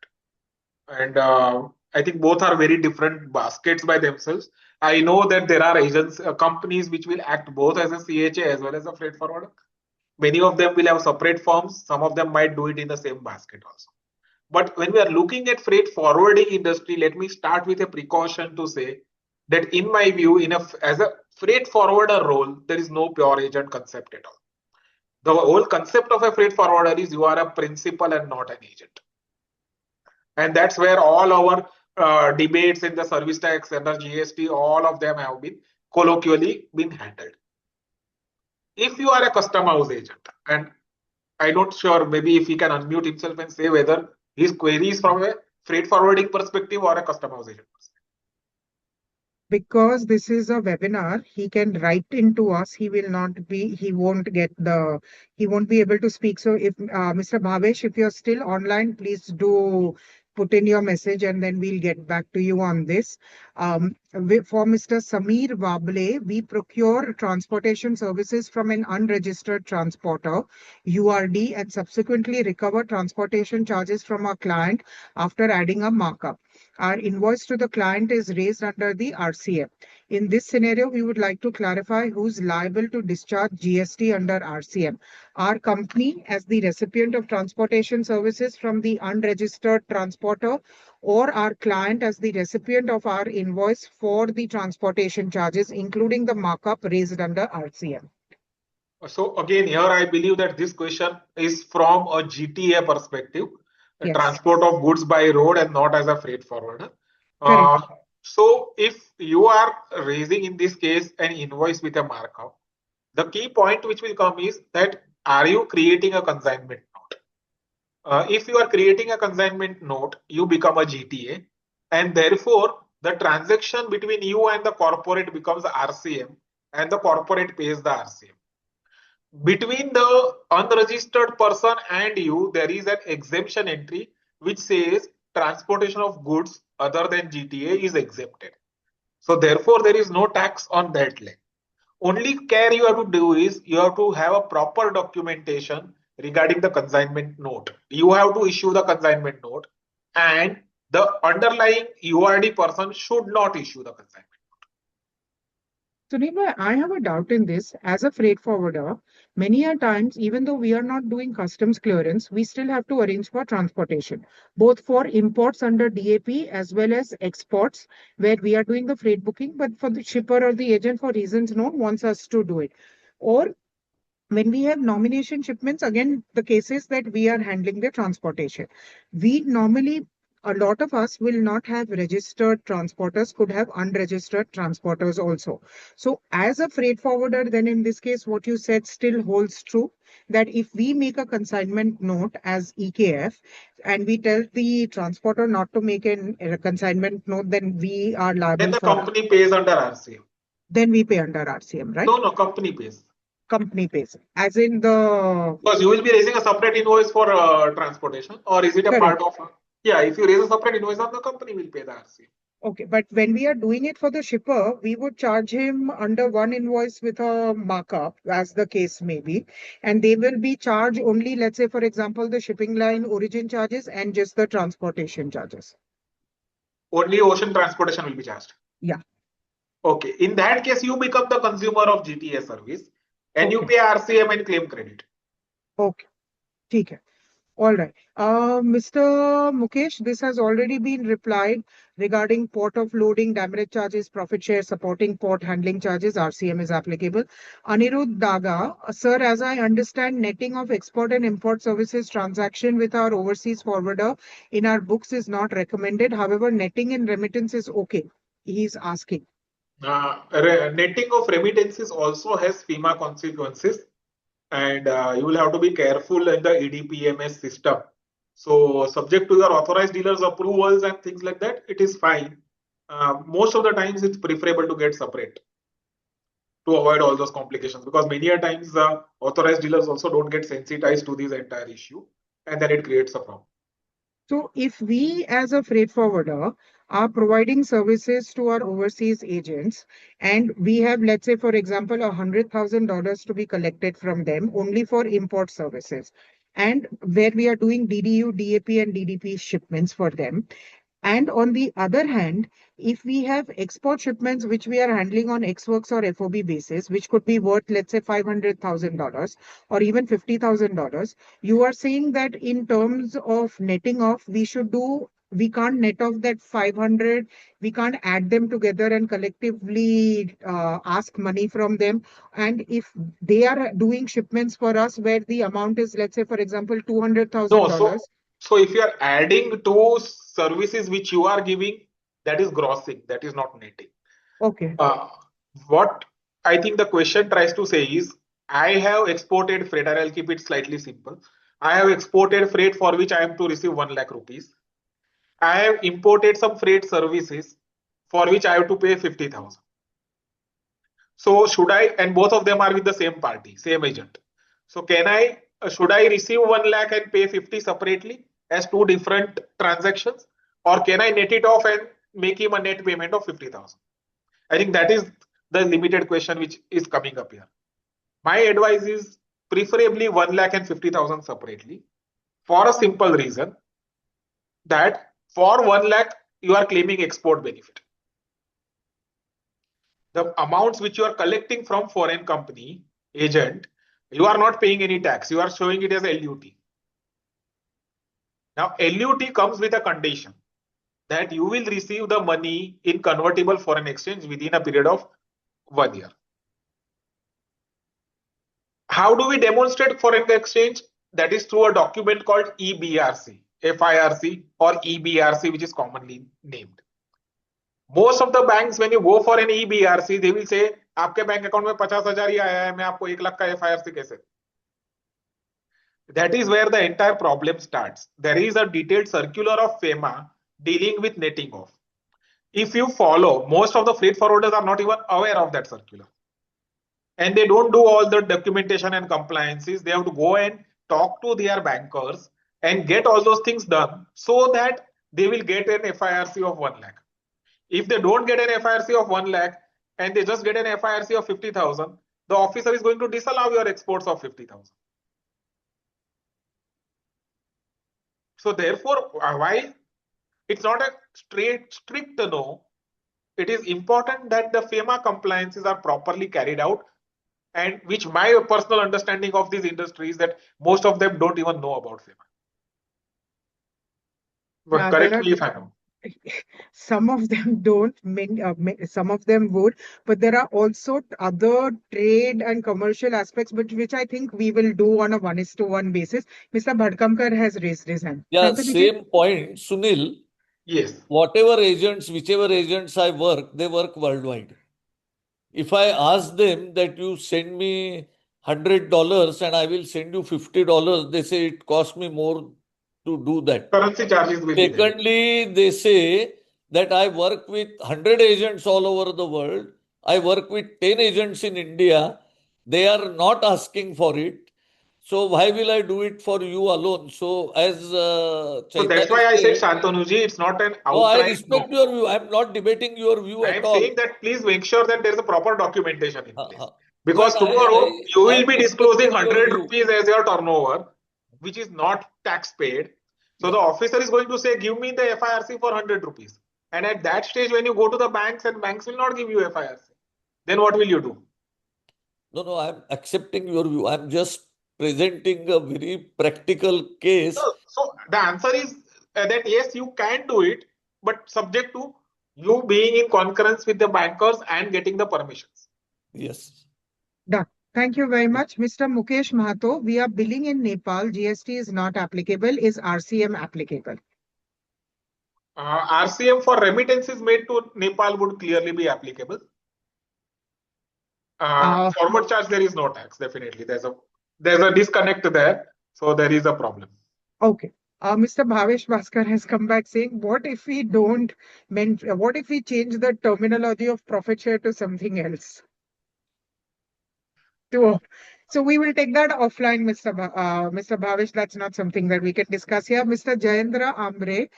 And I think both are very different baskets by themselves. I know that there are agents, companies which will act both as a CHA as well as a freight forwarder. Many of them will have separate firms. Some of them might do it in the same basket also. But when we are looking at freight forwarding industry, let me start with a precaution to say that in my view, as a freight forwarder role, there is no pure agent concept at all. The whole concept of a freight forwarder is you are a principal and not an agent. And that's where all our debates in the service tax and the GST, all of them have been colloquially been handled. If you are a custom house agent, and I'm not sure, maybe if he can unmute himself and say whether his query is from a freight forwarding perspective or a custom house agent perspective. Because this is a webinar, he can write into us. He won't be able to speak. So if Mr. Bhavesh, if you're still online, please do put in your message and then we'll get back to you on this. For Mr. Samir Wable, we procure transportation services from an unregistered transporter, URD, and subsequently recover transportation charges from our client after adding a markup. Our invoice to the client is raised under the RCM. In this scenario, we would like to clarify who's liable to discharge GST under RCM. Our company as the recipient of transportation services from the unregistered transporter, or our client as the recipient of our invoice for the transportation charges, including the markup raised under RCM. So again, here I believe that this question is from a GTA perspective, a Yes. transport of goods by road and not as a freight forwarder. Correct. So if you are raising in this case an invoice with a markup, the key point which will come is that are you creating a consignment note? If you are creating a consignment note, you become a GTA, and therefore the transaction between you and the corporate becomes RCM, and the corporate pays the RCM. Between the unregistered person and you, there is an exemption entry which says transportation of goods other than GTA is exempted. So therefore, there is no tax on that leg. Only care you have to do is you have to have a proper documentation regarding the consignment note. You have to issue the consignment note, and the underlying URD person should not issue the consignment. Sunil, I have a doubt in this. As a freight forwarder, many a times, even though we are not doing customs clearance, we still have to arrange for transportation, both for imports under DAP as well as exports, where we are doing the freight booking, but for the shipper or the agent, for reasons known, wants us to do it. Or when we have nomination shipments, again, the cases that we are handling the transportation, we normally a lot of us will not have registered transporters, could have unregistered transporters also. So as a freight forwarder, then in this case, what you said still holds true, that if we make a consignment note as EKF and we tell the transporter not to make a consignment note, then we are Then liable the for, company pays under RCM. then we pay under RCM, right? No, company pays. Company pays, as in the, Because you will be raising a separate invoice for transportation, or is it a correct. part of? Yeah, if you raise a separate invoice, then the company will pay the RCM. Okay, but when we are doing it for the shipper, we would charge him under one invoice with a markup, as the case may be, and they will be charged only, let's say, for example, the shipping line origin charges and just the transportation charges. Only ocean transportation will be charged. Yeah. Okay, in that case, you become the consumer of GTA service and you Okay. pay RCM and claim credit. Okay. ठीक है. All right. Mr. Mukesh, this has already been replied regarding port of loading, damage charges, profit share, supporting port handling charges, RCM is applicable. Anirudh Daga, sir, as I understand, netting of export and import services transaction with our overseas forwarder in our books is not recommended. However, netting and remittance is okay. He's asking. Netting of remittances also has FEMA consequences, and you will have to be careful in the EDPMS system. So, subject to your authorized dealers' approvals and things like that, it is fine. Most of the times, it's preferable to get separate to avoid all those complications, because many a times authorized dealers also don't get sensitized to this entire issue, and then it creates a problem. So if we as a freight forwarder are providing services to our overseas agents and we have, let's say, for example, $100,000 to be collected from them only for import services, and where we are doing DDU, DAP and DDP shipments for them, and on the other hand, if we have export shipments which we are handling on ex-works or FOB basis, which could be worth, let's say, $500,000 or even $50,000, you are saying that in terms of netting off, we can't net off that 500, we can't add them together and collectively ask money from them. And if they are doing shipments for us where the amount is, let's say, for example, $200,000. No, so if you are adding to services which you are giving, that is grossing, that is not netting. Okay. What I think the question tries to say is, I have exported freight, and I'll keep it slightly simple. I have exported freight for which I am to receive 1 lakh rupees. I have imported some freight services for which I have to pay 50,000. So should I, and both of them are with the same party, same agent. So should I receive 1 lakh and pay 50 separately as two different transactions? Or can I net it off and make him a net payment of 50,000? I think that is the limited question which is coming up here. My advice is preferably 1 lakh and 50,000 separately, for a simple reason that for 1 lakh, you are claiming export benefit. The amounts which you are collecting from foreign company agent, you are not paying any tax. You are showing it as LUT. Now, LUT comes with a condition that you will receive the money in convertible foreign exchange within a period of 1 year. How do we demonstrate foreign exchange? That is through a document called EBRC, FIRC or EBRC, which is commonly named. Most of the banks, when you go for an EBRC, they will say, आपके bank account में 50,000 ही आया है, मैं आपको 1 लाख का FIRC कैसे? That is where the entire problem starts. There is a detailed circular of FEMA dealing with netting off. If you follow, most of the freight forwarders are not even aware of that circular. And they don't do all the documentation and compliances. They have to go and talk to their bankers and get all those things done so that they will get an FIRC of 1 lakh. If they don't get an FIRC of 1 lakh and they just get an FIRC of 50,000, the officer is going to disallow your exports of 50,000. So therefore, while it's not a strict no, it is important that the FEMA compliances are properly carried out, and which my personal understanding of these industries that most of them don't even know about FEMA. But correct me if I'm wrong. Some of them don't, some of them would, but there are also other trade and commercial aspects, but which I think we will do on a 1:1 basis. Mr. Bhadkamkar has raised his hand. Yeah, Shantabiji? same point, Sunil. Yes. Whatever agents, whichever agents I work, they work worldwide. If I ask them that you send me $100 and I will send you $50, they say it costs me more to do that. Currency charges will be there. Secondly, they say that I work with 100 agents all over the world. I work with 10 agents in India. They are not asking for it. So why will I do it for you alone? So as So that's Chaitanya why I said, said, Shantanu ji, it's not an no, I outright respect no. your view. I'm not debating your view I at am all. saying that please make sure that there is a proper documentation in place. Uh, Because But tomorrow you I will am be disclosing respecting your 100 view. rupees as your turnover, which is not tax paid. So Yeah. the officer is going to say, give me the FIRC for 100 rupees. And at that stage, when you go to the banks and banks will not give you FIRC, then what will you do? No, I'm accepting your view. I'm just presenting a very practical case. So the answer is that yes, you can do it, but subject to you being in concurrence with the bankers and getting the permissions. Yes. Done. Thank you very much. Mr. Mukesh Mahato, we are billing in Nepal. GST is not applicable. Is RCM applicable? RCM for remittances made to Nepal would clearly be applicable. Uh, Forward charge, there is no tax. Definitely, there's a disconnect there, so there is a problem. okay. Mr. Bhavesh Bhaskar has come back saying, what if we don't what if we change the terminology of profit share to something else? So we will take that offline, Mr. Bhavesh. That's not something that we can discuss here. Mr. Jayendra Ambre,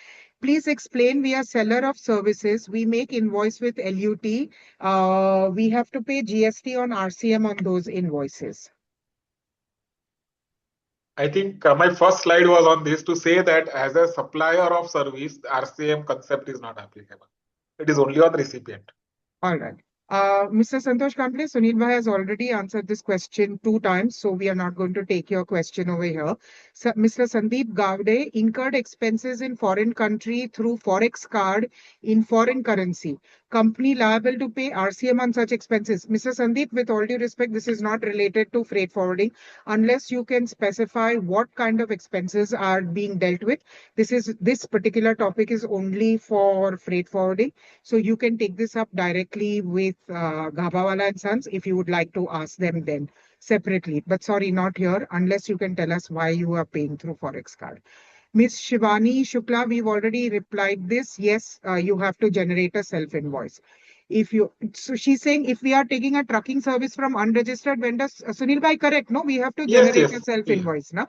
please explain. We are seller of services. We make invoice with LUT. We have to pay GST on RCM on those invoices. I think my first slide was on this to say that as a supplier of service, the RCM concept is not applicable. It is only on the recipient. All right. Mr. Santosh Kamble, Sunil Bhai has already answered this question 2 times, so we are not going to take your question over here. So, Mr. Sandeep Gavde, incurred expenses in foreign country through Forex card in foreign currency. Company liable to pay RCM on such expenses. Mr. Sandeep, with all due respect, this is not related to freight forwarding unless you can specify what kind of expenses are being dealt with. This particular topic is only for freight forwarding. So you can take this up directly with Ghabawala and Sons if you would like to ask them then separately. But sorry, not here unless you can tell us why you are paying through Forex card. Ms. Shivani Shukla, we've already replied this. Yes, you have to generate a self-invoice. So she's saying if we are taking a trucking service from unregistered vendors, Sunil Bhai, correct? No, we have to Yes, generate yes, a self-invoice, no?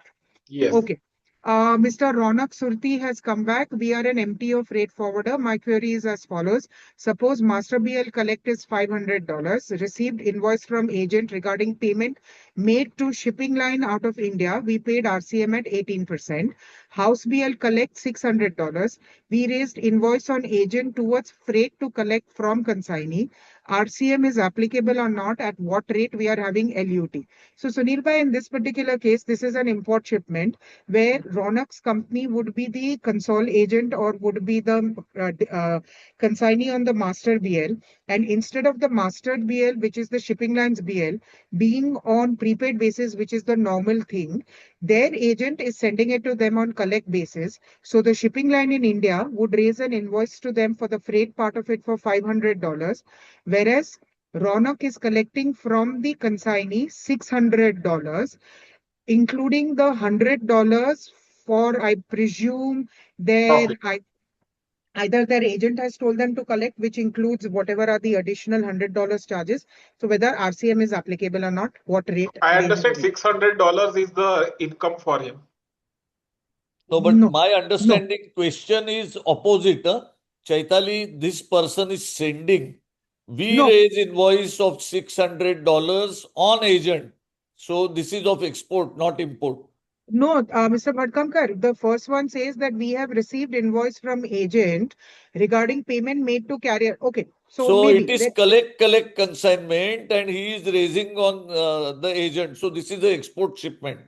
yes. Okay. Mr. Ronak Surti has come back. We are an MTO freight forwarder. My query is as follows. Suppose Master BL collect is $500, received invoice from agent regarding payment made to shipping line out of India. We paid RCM at 18%. House BL collect $600. We raised invoice on agent towards freight to collect from consignee. RCM is applicable or not, at what rate we are having LUT. So Sunil Bhai, in this particular case, this is an import shipment where Ronak's company would be the console agent or would be the consignee on the master BL. And instead of the mastered BL, which is the shipping lines BL, being on prepaid basis, which is the normal thing, their agent is sending it to them on collect basis. So the shipping line in India would raise an invoice to them for the freight part of it for $500, whereas Ronak is collecting from the consignee $600, including the $100 for, I presume, Profit. either their agent has told them to collect, which includes whatever are the additional $100 charges. So whether RCM is applicable or not, what rate I they have understand agreed. $600 is the income for him. No, but No, my no, understanding question is opposite. Chaitali, this person is sending. We no. raise invoice of $600 on agent. So this is of export, not import. No, Mr. Bhatkamkar, the first one says that we have received invoice from agent regarding payment made to carrier. Okay, so So it maybe. is collect consignment and he is raising on the agent. So this is the export shipment.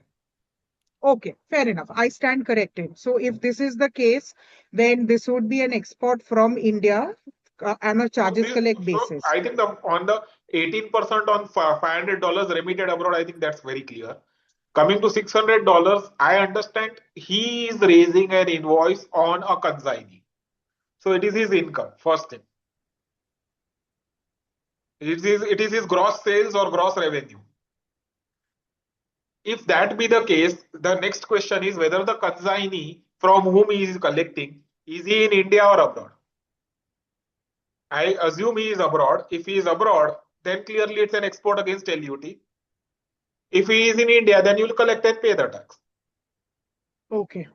Okay, fair enough. I stand corrected. So if this is the case, then this would be an export from India on a charges collect So basis. I think on the 18% on $500 remitted abroad, I think that's very clear. Coming to $600, I understand he is raising an invoice on a consignee. So it is his income, first thing. It is his gross sales or gross revenue. If that be the case, the next question is whether the consignee from whom he is collecting, is he in India or abroad? I assume he is abroad. If he is abroad, then clearly it's an export against LUT. If he is in India, then you will collect and pay the tax. Okay.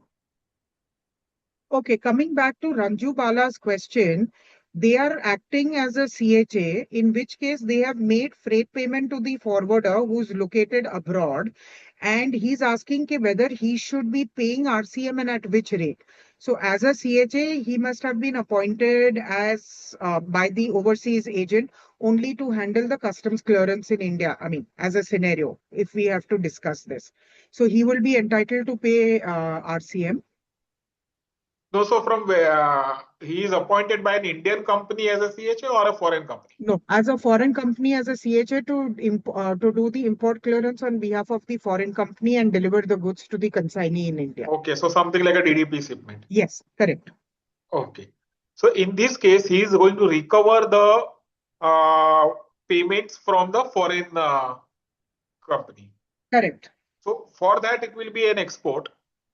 Okay, coming back to Ranju Bala's question, they are acting as a CHA, in which case they have made freight payment to the forwarder who's located abroad, and he's asking whether he should be paying RCM and at which rate. So, as a CHA, he must have been appointed as by the overseas agent only to handle the customs clearance in India. I mean, as a scenario, if we have to discuss this, so he will be entitled to pay RCM. No, so from where he is appointed by an Indian company as a CHA or a foreign company? No, as a foreign company, as a CHA to do the import clearance on behalf of the foreign company and deliver the goods to the consignee in India. Okay, so something like a DDP shipment. Yes, correct. Okay. So in this case, he is going to recover the payments from the foreign company. Correct. So for that, it will be an export.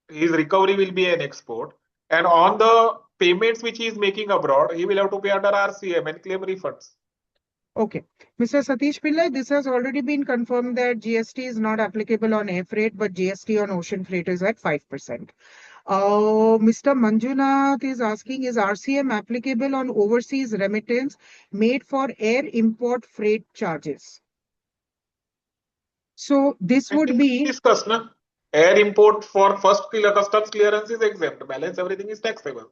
His recovery will be an export. And on the payments which he is making abroad, he will have to pay under RCM and claim refunds. Okay. Mr. Satish Pillai, this has already been confirmed that GST is not applicable on air freight, but GST on ocean freight is at 5%. Mr. Manjunath is asking, is RCM applicable on overseas remittance made for air import freight charges? So this I would think be discussed, na? Air import for first customs clearance is exempt. Balance everything is taxable.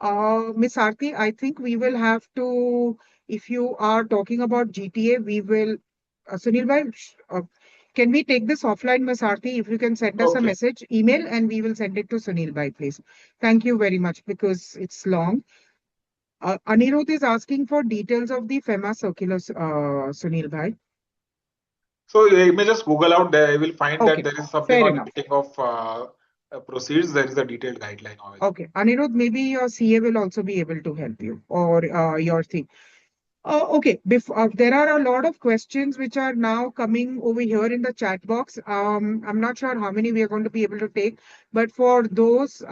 Miss Aarti, I think we will have to, if you are talking about GTA, we will, Sunil bhai, can we take this offline, Miss Aarti? If you can send us a Okay. message, email, and we will send it to Sunil bhai, please. Thank you very much because it's long. Anirudh is asking for details of the FEMA circular, Sunil bhai. So you may just Google out there. You will find that Okay, there is something fair on enough. meeting of proceeds. There is a detailed guideline of it. Okay, Anirudh, maybe your CA will also be able to help you or your thing. Okay, there are a lot of questions which are now coming over here in the chat box. I'm not sure how many we are going to be able to take, but for those,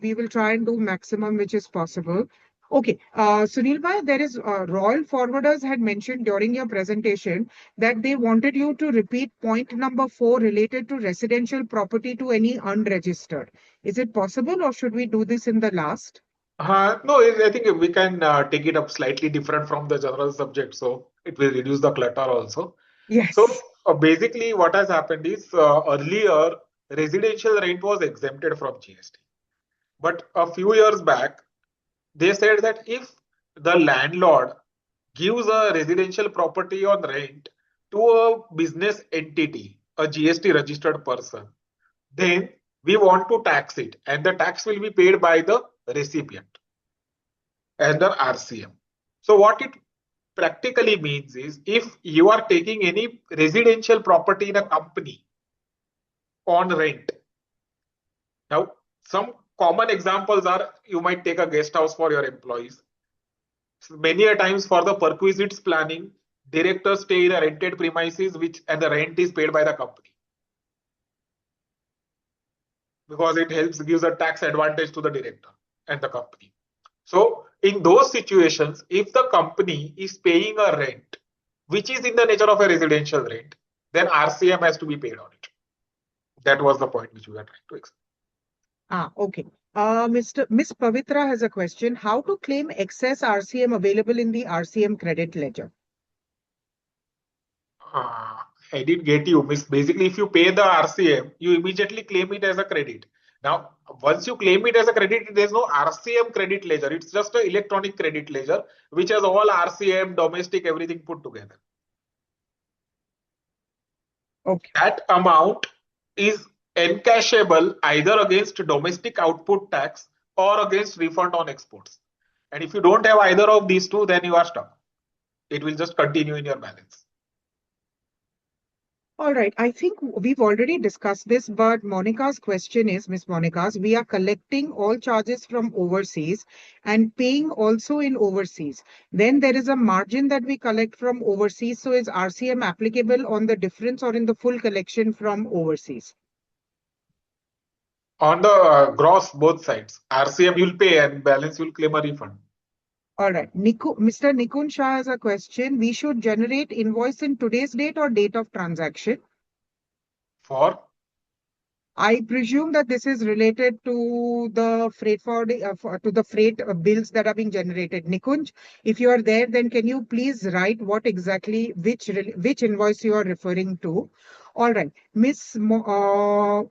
we will try and do maximum which is possible. Okay, Sunil bhai, there is Royal Forwarders had mentioned during your presentation that they wanted you to repeat point number 4 related to residential property to any unregistered. Is it possible, or should we do this in the last? No, I think we can take it up slightly different from the general subject, so it will reduce the clutter also. Yes. So basically, what has happened is earlier residential rent was exempted from GST, but a few years back they said that if the landlord gives a residential property on rent to a business entity, a GST registered person, then we want to tax it, and the tax will be paid by the recipient under RCM. So what it practically means is if you are taking any residential property in a company on rent. Now, some common examples are you might take a guest house for your employees. Many a times for the perquisites planning, directors stay in a rented premises and the rent is paid by the company. Because it gives a tax advantage to the director and the company. So in those situations, if the company is paying a rent, which is in the nature of a residential rent, then RCM has to be paid on it. That was the point which we are trying to explain. Okay. Miss Pavitra has a question. How to claim excess RCM available in the RCM credit ledger? I did get you. Basically, if you pay the RCM, you immediately claim it as a credit. Now, once you claim it as a credit, there's no RCM credit ledger. It's just an electronic credit ledger, which has all RCM, domestic, everything put together. Okay. That amount is encashable either against domestic output tax or against refund on exports. And if you don't have either of these two, then you are stuck. It will just continue in your balance. All right. I think we've already discussed this, but Monica's question is, Miss Monica's, we are collecting all charges from overseas and paying also in overseas. Then there is a margin that we collect from overseas. So is RCM applicable on the difference or in the full collection from overseas? On the gross, both sides. RCM you'll pay and balance you'll claim a refund. All right. Mr. Nikun Shah has a question. We should generate invoice in today's date or date of transaction? For I presume that this is related to the freight forwarding, to the freight bills that are being generated. Nikunj, if you are there, then can you please write what exactly, which invoice you are referring to? All right. Miss Monica,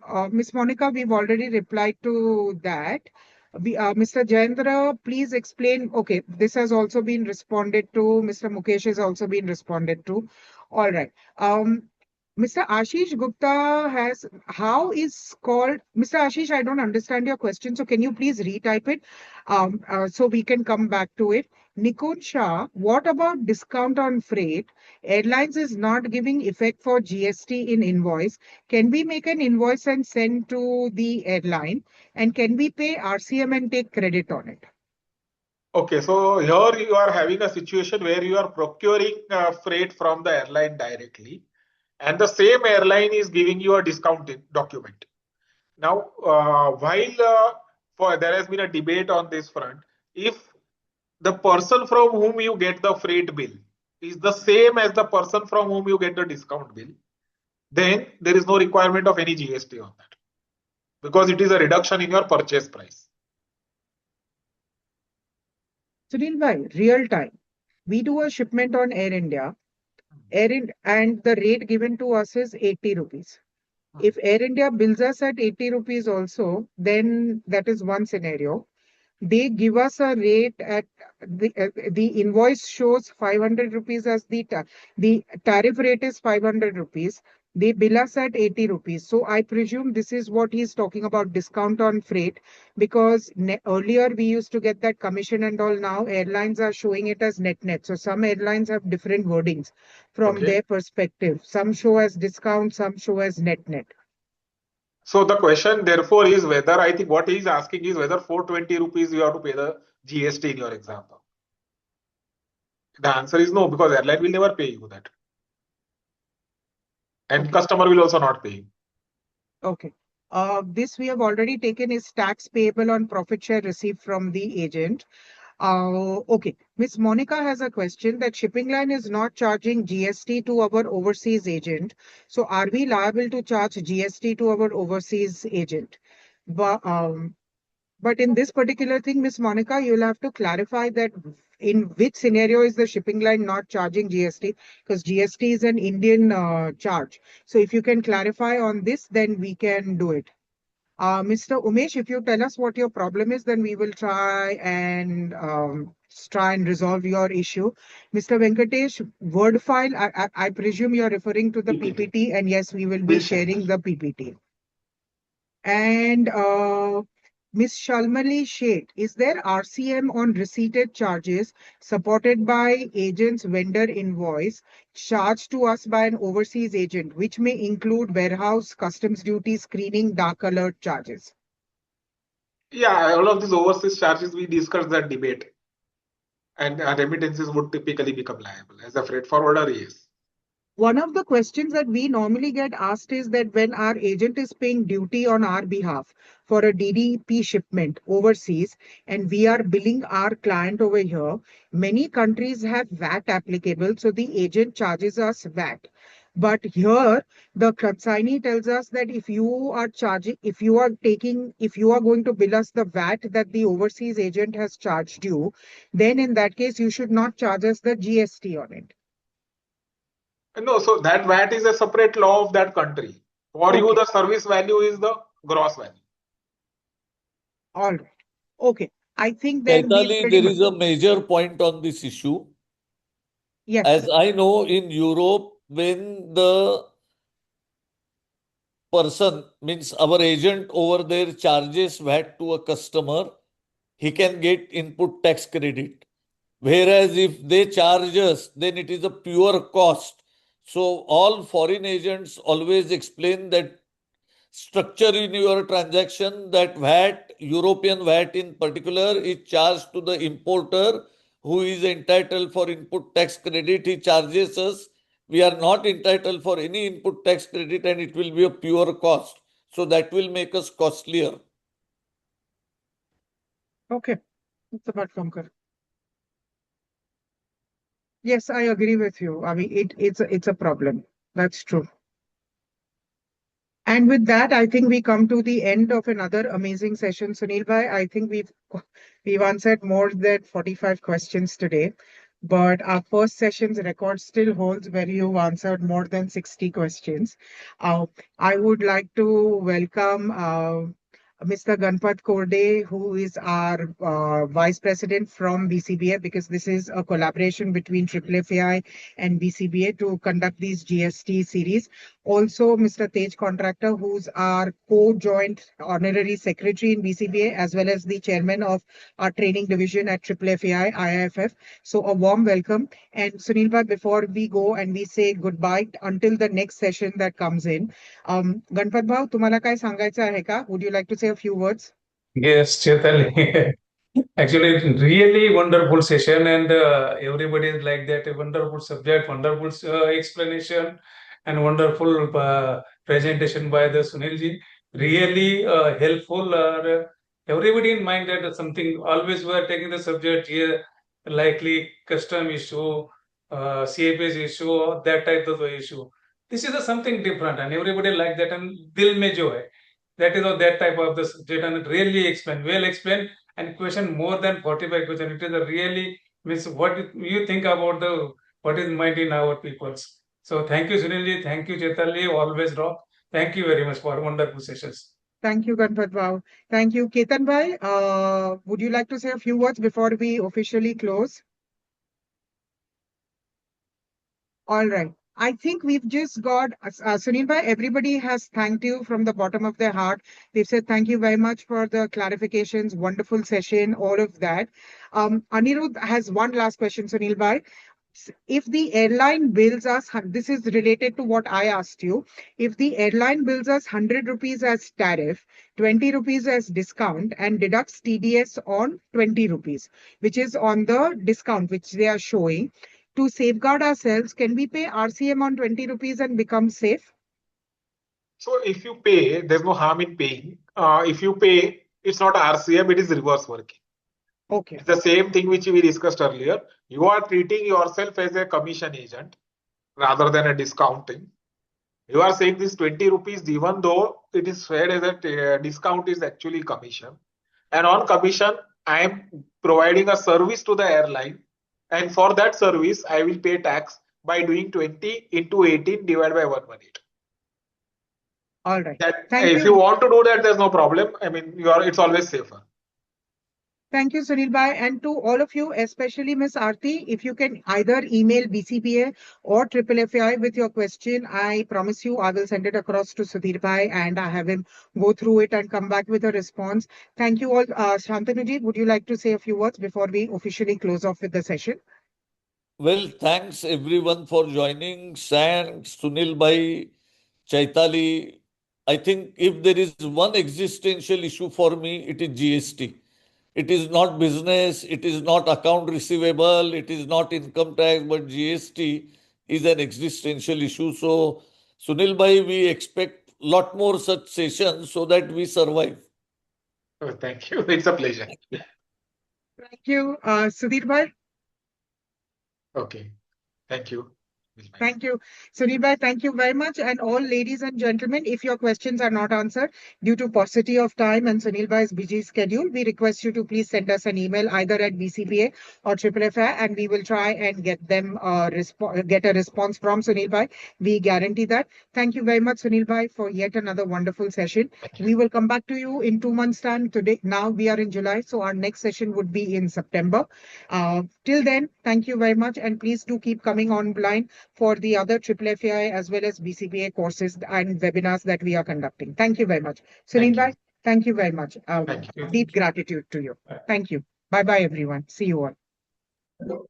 we've already replied to that. Mr. Jayendra, please explain. Okay, this has also been responded to. Mr. Mukesh has also been responded to. All right. Mr. Ashish Gupta has, how is called, Mr. Ashish, I don't understand your question, so can you please retype it so we can come back to it? Nikun Shah, what about discount on freight? Airlines is not giving effect for GST in invoice. Can we make an invoice and send to the airline? And can we pay RCM and take credit on it? okay, so here you are having a situation where you are procuring freight from the airline directly, and the same airline is giving you a discounted document. Now, while there has been a debate on this front, if the person from whom you get the freight bill is the same as the person from whom you get the discount bill, then there is no requirement of any GST on that because it is a reduction in your purchase price. Sunil bhai, real time. We do a shipment on Air India. And the rate given to us is 80 rupees. If Air India bills us at 80 rupees also, then that is one scenario. They give us a rate at the invoice shows 500 rupees as the tariff rate is 500 rupees. They bill us at 80 rupees. So I presume this is what he's talking about, discount on freight, because earlier we used to get that commission and all. Now airlines are showing it as net. So some airlines have different wordings from Okay. their perspective. Some show as discount, some show as net. So the question therefore is whether, I think what he is asking is whether 420 rupees you have to pay the GST in your example. The answer is no, because airline will never pay you that. And customer will also not pay you. Okay. This we have already taken is tax payable on profit share received from the agent. Okay. Miss Monica has a question that shipping line is not charging GST to our overseas agent. So are we liable to charge GST to our overseas agent? But in this particular thing, Miss Monica, you'll have to clarify that in which scenario is the shipping line not charging GST, because GST is an Indian charge. So if you can clarify on this, then we can do it. Mr. Umesh, if you tell us what your problem is, then we will try and resolve your issue. Mr. Venkatesh, word file, I presume you're referring to the PPT, and yes, we will be sharing the PPT. And Ms. Shalmali Sheth, is there RCM on receipted charges supported by agent's vendor invoice charged to us by an overseas agent, which may include warehouse, customs duty, screening, dark alert charges? Yeah, all of these overseas charges, we discussed that debate. And remittances would typically become liable. As a freight forwarder, yes. One of the questions that we normally get asked is that when our agent is paying duty on our behalf for a DDP shipment overseas and we are billing our client over here, many countries have VAT applicable, so the agent charges us VAT. But here, the consignee tells us that if you are going to bill us the VAT that the overseas agent has charged you, then in that case, you should not charge us the GST on it. No, so that VAT is a separate law of that country. For you, Okay. the service value is the gross value. All right. Okay. I think then we Chaitali, pretty there much. is a major point on this issue. Yes. As I know, in Europe, when the person, means our agent over there, charges VAT to a customer, he can get input tax credit. Whereas if they charge us, then it is a pure cost. So all foreign agents always explain that structure in your transaction, that VAT, European VAT in particular, is charged to the importer who is entitled for input tax credit. He charges us. We are not entitled for any input tax credit and it will be a pure cost. So that will make us costlier. Okay. It's about Shankar. Yes, I agree with you. I mean, it's a problem. That's true. And with that, I think we come to the end of another amazing session. Sunil Bhai, I think we've answered more than 45 questions today, but our first session's record still holds where you've answered more than 60 questions. I would like to welcome Mr. Ganpat Korde, who is our Vice President from BCBA, because this is a collaboration between FFI and BCBA to conduct these GST series. Also, Mr. Tej Contractor, who's our co-joint honorary secretary in BCBA, as well as the chairman of our training division at FFI IIFF. So a warm welcome. And Sunil Bhai, before we go and we say goodbye until the next session that comes in, Ganpat Bhau, तुम्हाला काय सांगायचं आहे का? Would you like to say a few words? Yes, Chetal. Actually, really wonderful session, and everybody is like that. A wonderful subject, wonderful explanation, and wonderful presentation by the Sunilji. Really helpful. Everybody in mind that something always we are taking the subject here, likely custom issue, CFS issue, that type of issue. This is something different, and everybody like that, and dil mein jo hai. That is that type of the subject, and really explained, well explained, and question more than 45 questions. It is a really means what you think about the what is mind in our peoples. So thank you, Sunilji. Thank you, Chetalji. Always rock. Thank you very much for wonderful sessions. Thank you, Ganpat Bhau. Thank you. Ketan Bhai, would you like to say a few words before we officially close? All right. I think we've just got, Sunil Bhai, everybody has thanked you from the bottom of their heart. They've said thank you very much for the clarifications, wonderful session, all of that. Anirudh has one last question, Sunil Bhai. If the airline bills us, this is related to what I asked you. If the airline bills us 100 rupees as tariff, 20 rupees as discount, and deducts TDS on 20 rupees, which is on the discount which they are showing, to safeguard ourselves, can we pay RCM on 20 rupees and become safe? So if you pay, there's no harm in paying. If you pay, it's not RCM, it is reverse working. Okay. It's the same thing which we discussed earlier. You are treating yourself as a commission agent rather than a discounting. You are saying this 20 rupees, even though it is fair as a discount, is actually commission. And on commission, I am providing a service to the airline. And for that service, I will pay tax by doing 20 into 18 divided by 118. All right. That, Thank if you want to do that, there's no problem. I mean, it's always safer. Thank you, Sunil Bhai. And to all of you, especially Ms. Aarti, if you can either email BCBA or FFI with your question, I promise you I will send it across to Sudhir Bhai and I have him go through it and come back with a response. Thank you all. Shantanu, would you like to say a few words before we officially close off with the session? Well, thanks everyone for joining. Thanks, Sunil Bhai, Chaitali. I think if there is one existential issue for me, it is GST. It is not business, it is not account receivable, it is not income tax, but GST is an existential issue. So, Sunil Bhai, we expect lot more such sessions so that we survive. Oh, thank you. It's a pleasure. Thank you, Sudhir Bhai. Okay. Thank you. Thank you. Sunil Bhai, thank you very much. And all ladies and gentlemen, if your questions are not answered due to paucity of time and Sunil Bhai's busy schedule, we request you to please send us an email either at BCBA or FFI and we will try and get them get a response from Sunil Bhai. We guarantee that. Thank you very much, Sunil Bhai, for yet another wonderful session. We will come back to you in 2 months' time. Today, now we are in July, so our next session would be in September. Till then, thank you very much. And please do keep coming online for the other FFI as well as BCBA courses and webinars that we are conducting. Thank you very much. Sunil Bhai, thank you very much. Thank you. Deep gratitude to you. Thank you. Bye-bye, everyone. See you all.